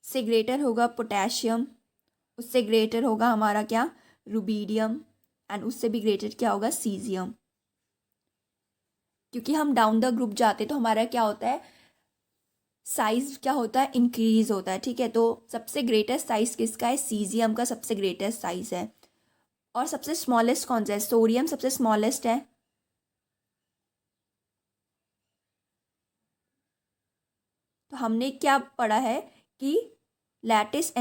से ग्रेटर होगा पोटेशियम, उससे ग्रेटर होगा हमारा क्या रुबीडियम एंड उससे भी ग्रेटर क्या होगा सीजियम। क्योंकि हम डाउन द ग्रुप जाते तो हमारा क्या होता है साइज क्या होता है इंक्रीज होता है। ठीक है, तो सबसे ग्रेटेस्ट साइज किसका है, सीजियम का सबसे ग्रेटेस्ट साइज है। और सबसे स्मॉलेस्ट कौन सा है, सोडियम सबसे स्मॉलेस्ट है। तो हमने क्या पढ़ा है कि लैटिस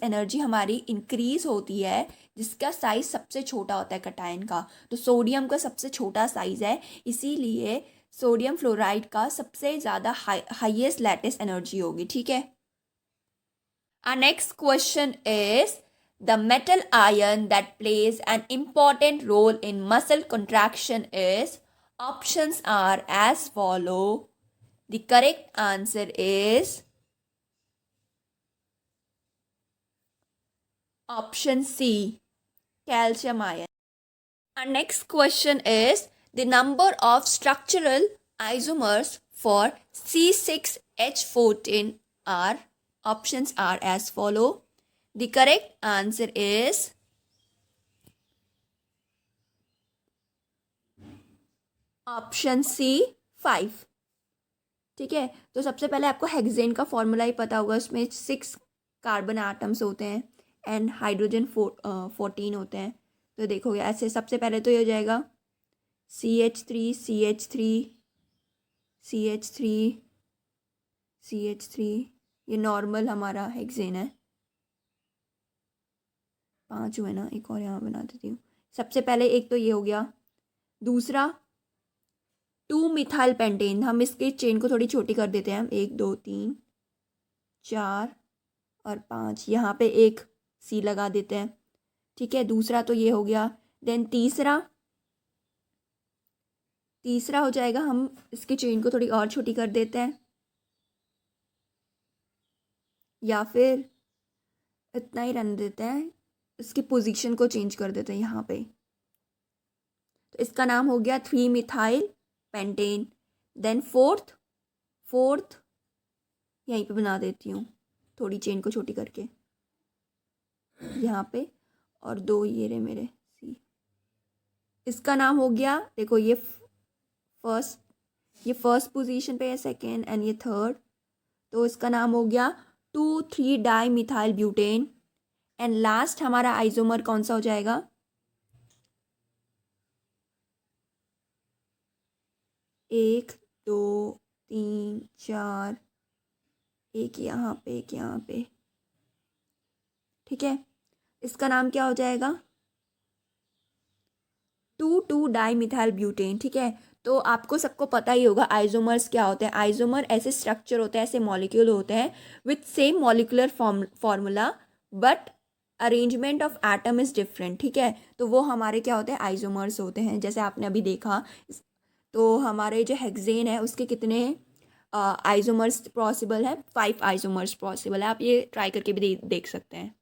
एनर्जी हमारी इंक्रीज होती है जिसका साइज सबसे छोटा होता है कटायन का। तो सोडियम का सबसे छोटा साइज है, इसीलिए सोडियम फ्लोराइड का सबसे ज़्यादा हाईएस्ट लैटिस एनर्जी होगी। ठीक है, our next question is the metal ion that plays an important role in muscle contraction is options are as follow. The correct answer is option C, calcium ion. Our next question is the number of structural isomers for C6H14 are options are as follow. The correct answer is option C 5। ठीक है, तो सबसे पहले आपको hexane का formula ही पता होगा, उसमें 6 कार्बन आटम्स होते हैं एंड हाइड्रोजन 14 होते हैं। तो देखोगे ऐसे सबसे पहले तो ये हो जाएगा CH3 CH3 CH3 CH3, ये नॉर्मल हमारा हेक्सेन है। 5 हुए ना, एक और यहाँ बना देती हूँ। सबसे पहले एक तो ये हो गया, दूसरा 2 मिथाइल पेंटेन, हम इसके चेन को थोड़ी छोटी कर देते हैं, हम 1 2 3 4 और 5, यहाँ पे एक सी लगा देते हैं। ठीक है, दूसरा तो ये हो गया। देन तीसरा हो जाएगा, हम इसकी चेन को थोड़ी और छोटी कर देते हैं या फिर इतना ही रहने देते हैं, इसकी पोजीशन को चेंज कर देते हैं यहाँ पे। तो इसका नाम हो गया 3 मिथाइल पेंटेन। देन फोर्थ यहीं पे बना देती हूँ थोड़ी चेन को छोटी करके यहाँ पे, और 2 ये रहे मेरे सी। इसका नाम हो गया, देखो ये फर्स्ट पोजीशन पे है, सेकेंड एंड ये थर्ड। तो इसका नाम हो गया 2,3 di methyl butane. And last हमारा आइसोमर कौन सा हो जाएगा, 1 2 3 4 एक यहाँ पे, एक यहाँ पे, ठीक है। इसका नाम क्या हो जाएगा? 2,2-डाई ब्यूटेन, ठीक है। तो आपको सबको पता ही होगा आइसोमर्स क्या होते हैं। आइसोमर ऐसे स्ट्रक्चर होते हैं, ऐसे मॉलिक्यूल होते हैं with same molecular formula but arrangement of atom is different, ठीक है। तो वो हमारे क्या होते हैं? आइसोमर्स होते हैं। जैसे आपने अभी देखा, तो हमारे जो हेक्सेन है उसके कितने आइसोमर्स पॉसिबल है? 5 आइसोमर्स पॉसिबल है। आप ये ट्राई करके भी देख सकते हैं।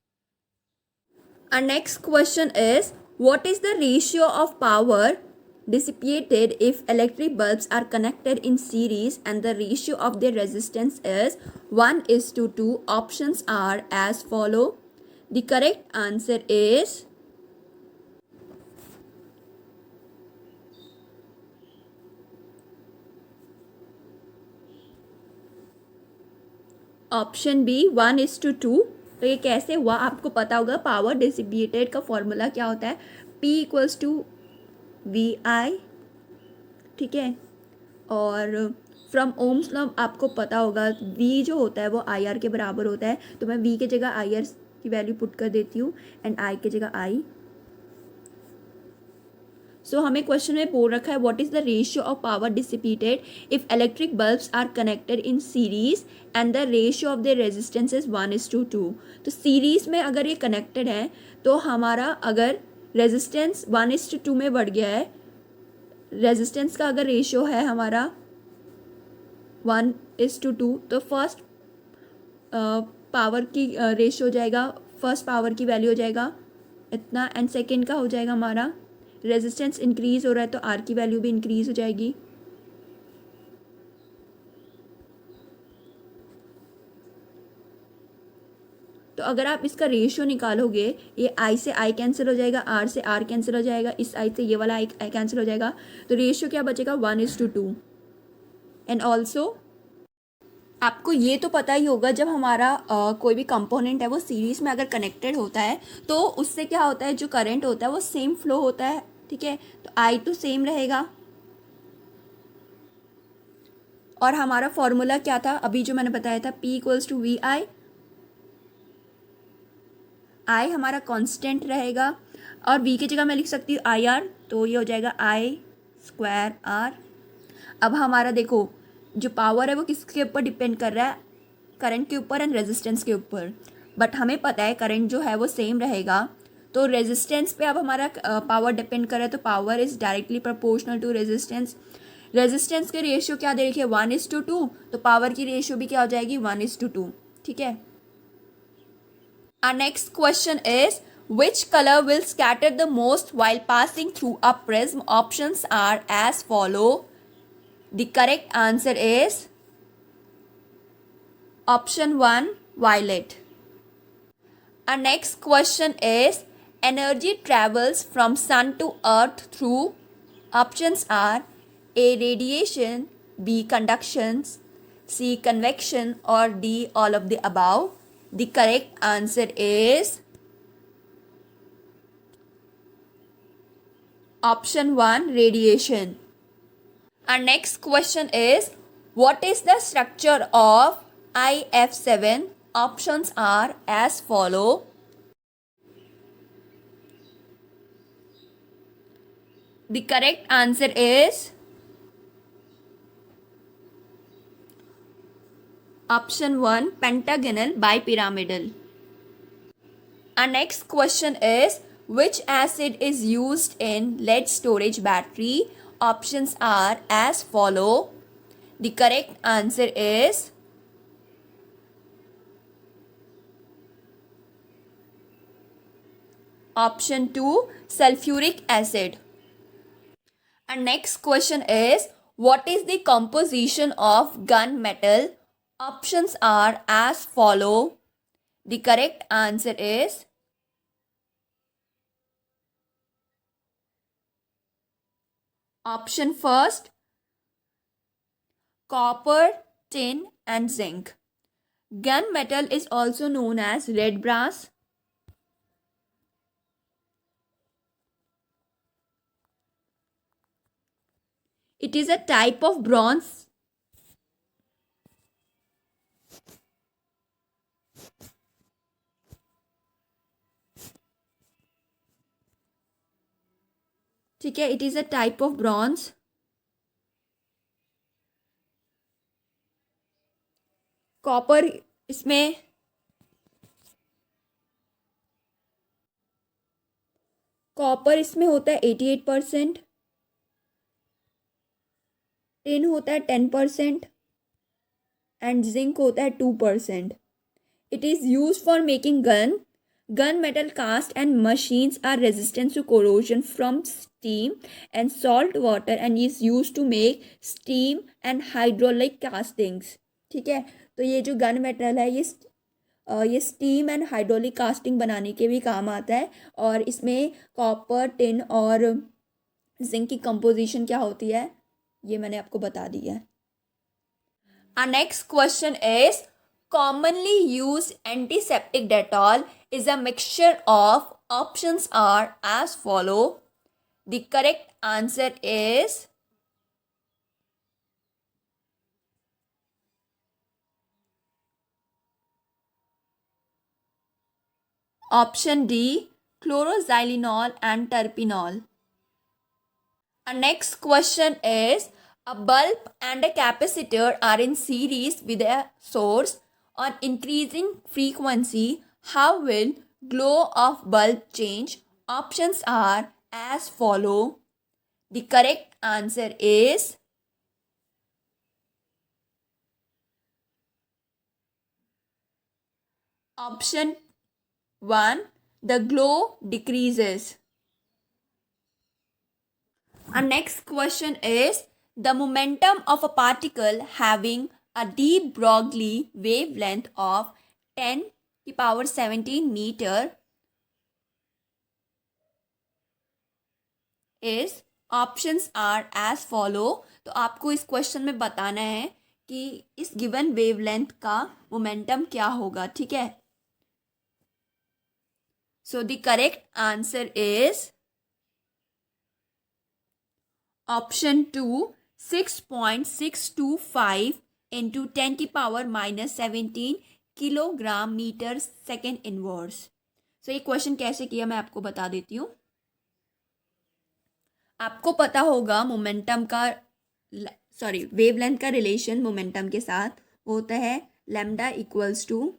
Our next question is, what is the ratio of power dissipated if electric bulbs are connected in series and the ratio of their resistance is 1:2? Options are as follow. The correct answer is option B 1:2। तो ये कैसे हुआ? आपको पता होगा power dissipated का formula क्या होता है? P = VI, ठीक है। और फ्रॉम ओम्स लॉ आपको पता होगा V जो होता है वो IR के बराबर होता है। तो मैं V की जगह IR की वैल्यू पुट कर देती हूँ एंड I की जगह I। सो हमें क्वेश्चन में बोल रखा है what is the ratio of power dissipated if electric bulbs are connected in series and the ratio of the resistance is 1:2। तो सीरीज में अगर ये कनेक्टेड है तो हमारा अगर रेजिस्टेंस 1:2 में बढ़ गया है, रेजिस्टेंस का अगर रेशियो है हमारा 1:2, तो फर्स्ट पावर की रेशियो हो जाएगा, फर्स्ट पावर की वैल्यू हो जाएगा इतना एंड सेकेंड का हो जाएगा हमारा रेजिस्टेंस इंक्रीज हो रहा है तो आर की वैल्यू भी इंक्रीज हो जाएगी। तो अगर आप इसका रेशियो निकालोगे, ये आई से आई कैंसिल हो जाएगा, आर से आर कैंसिल हो जाएगा, इस आई से ये वाला आई कैंसिल हो जाएगा, तो रेशियो क्या बचेगा? 1:2। एंड ऑल्सो आपको ये तो पता ही होगा जब हमारा कोई भी कंपोनेंट है वो सीरीज में अगर कनेक्टेड होता है तो उससे क्या होता है, जो करंट होता है वो सेम फ्लो होता है, ठीक है। तो आई तो सेम रहेगा। और हमारा फॉर्मूला क्या था अभी जो मैंने बताया था? P = VI। आई हमारा कांस्टेंट रहेगा और V की जगह मैं लिख सकती हूँ IR, तो ये हो जाएगा I²R। अब हमारा देखो जो पावर है वो किसके ऊपर डिपेंड कर रहा है? करंट के ऊपर एंड रेजिस्टेंस के ऊपर। बट हमें पता है करंट जो है वो सेम रहेगा, तो रेजिस्टेंस पे अब हमारा पावर डिपेंड कर रहा है, तो power is directly proportional to resistance. Resistance के रेशियो क्या दे रखिए? 1:2, तो पावर की रेशियो भी क्या हो जाएगी? 1:2, ठीक है। Our next question is, which color will scatter the most while passing through a prism? Options are as follow. The correct answer is option 1, violet. Our next question is, energy travels from sun to earth through. Options are A, radiation, B, conduction, C, convection, or D, all of the above. The correct answer is option 1, radiation. Our next question is, what is the structure of IF7? Options are as follow. The correct answer is option 1, pentagonal bipyramidal. Our next question is, which acid is used in lead storage battery? Options are as follow. The correct answer is option 2, sulfuric acid. Our next question is, what is the composition of gunmetal? Options are as follow. The correct answer is option first, copper, tin and zinc. Gunmetal is also known as red brass. It is a type of bronze ठीक है, it is a type of bronze. Copper इसमें होता है 88%, tin होता है 10% and zinc होता है 2%. It is used for making gun. Gun metal cast and machines are resistant to corrosion from steam and salt water and is used to make steam and hydraulic castings. ठीक है, तो ये जो gun metal है ये steam and hydraulic casting बनाने के भी काम आता है, और इसमें कॉपर, टिन और जिंक की कंपोजिशन क्या होती है ये मैंने आपको बता दिया है. Our next question is, commonly used antiseptic Dettol is a mixture of, options are as follow. The correct answer is option D, chloroxylenol and terpinol. Our next question is, a bulb and a capacitor are in series with a source on increasing frequency. How will glow of bulb change? Options are as follow. The correct answer is option 1. The glow decreases. Our next question is, the momentum of a particle having a de Broglie wavelength of 10 to the power 17 meter is, options are as follow. तो आपको इस question में बताना है कि इस given wavelength का momentum क्या होगा. ठीक है, so the correct answer is option 2, 6.625 into 10 की power -17 kilogram metre second inverse. So ये क्वेश्चन कैसे किया मैं आपको बता देती हूँ. आपको पता होगा मोमेंटम का वेवलेंथ का रिलेशन मोमेंटम के साथ होता है lambda equals to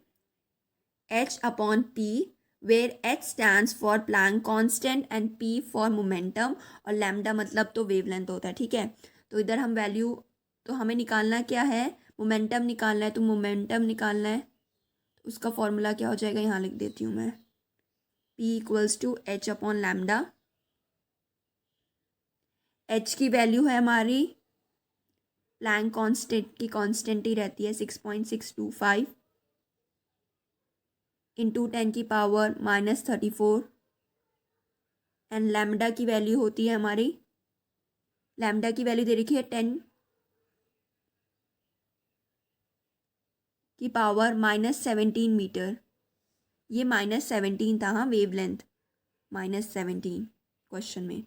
h/p, where h stands for Planck constant and p for momentum, और लैम्डा मतलब तो वेवलेंथ होता है. ठीक है, तो इधर हम वैल्यू, तो हमें निकालना क्या है, मोमेंटम निकालना है. तो मोमेंटम निकालना है, उसका फॉर्मूला क्या हो जाएगा, यहाँ लिख देती हूँ मैं, p equals to h/λ. h की वैल्यू है हमारी, प्लैंक कांस्टेंट की कांस्टेंट ही रहती है 6.625 इंटू 10 की पावर -34, एंड लैम्डा की वैल्यू होती है हमारी, लैम्डा की वैल्यू दे रखी है 10 की पावर -17 मीटर. ये -17 था, हाँ, वेवलेंथ -17 क्वेश्चन में.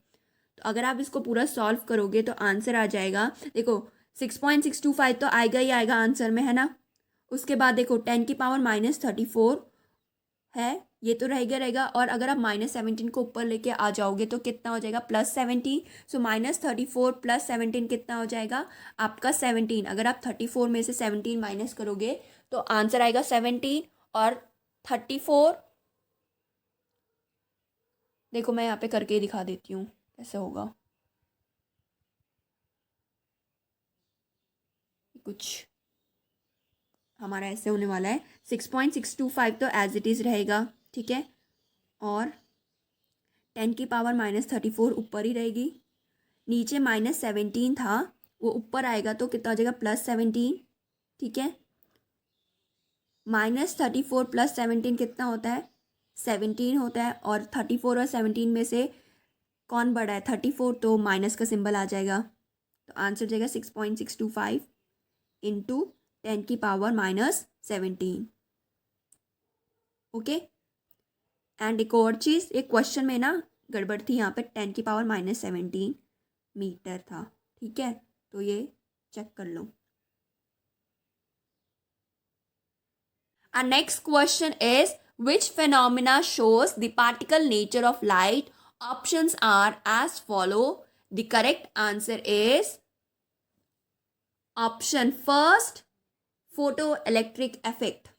तो अगर आप इसको पूरा सॉल्व करोगे तो आंसर आ जाएगा, देखो 6.625 तो आएगा ही आएगा आंसर में, है ना. उसके बाद देखो 10 की पावर -34 है, ये तो रहेगा. और अगर आप -17 को ऊपर लेके आ जाओगे तो कितना हो जाएगा, +17. सो -34 + 17 कितना हो जाएगा आपका 17. अगर आप 34 में से 17 माइनस करोगे तो आंसर आएगा 17. और 34, देखो मैं यहाँ पे करके दिखा देती हूँ कैसे होगा. कुछ हमारा ऐसे होने वाला है, 6.625 तो एज इट इज़ रहेगा. ठीक है, और 10 की पावर -34 ऊपर ही रहेगी. नीचे -17 था, वो ऊपर आएगा तो कितना हो जाएगा, +17. ठीक है, -34 + 17 कितना होता है, 17 होता है. और 34 और 17 में से कौन बड़ा है, 34, तो माइनस का सिंबल आ जाएगा. तो आंसर जाएगा 6.625 इंटू 10 की पावर -17. ओके, एंड एक और चीज़, एक क्वेश्चन में ना गड़बड़ थी, यहाँ पे 10 की पावर -17 मीटर था. ठीक है, तो ये चेक कर लो. Our next question is, which phenomena shows the particle nature of light Options are as follow. The correct answer is option first, photoelectric effect.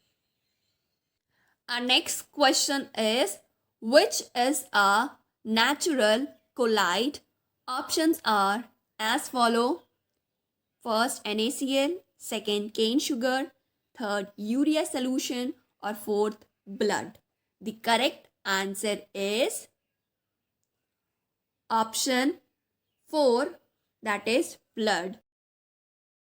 Our next question is, which is a natural colloid? Options are as follow. First NaCl, second cane sugar, third urea solution, or fourth blood. The correct answer is option 4, that is blood.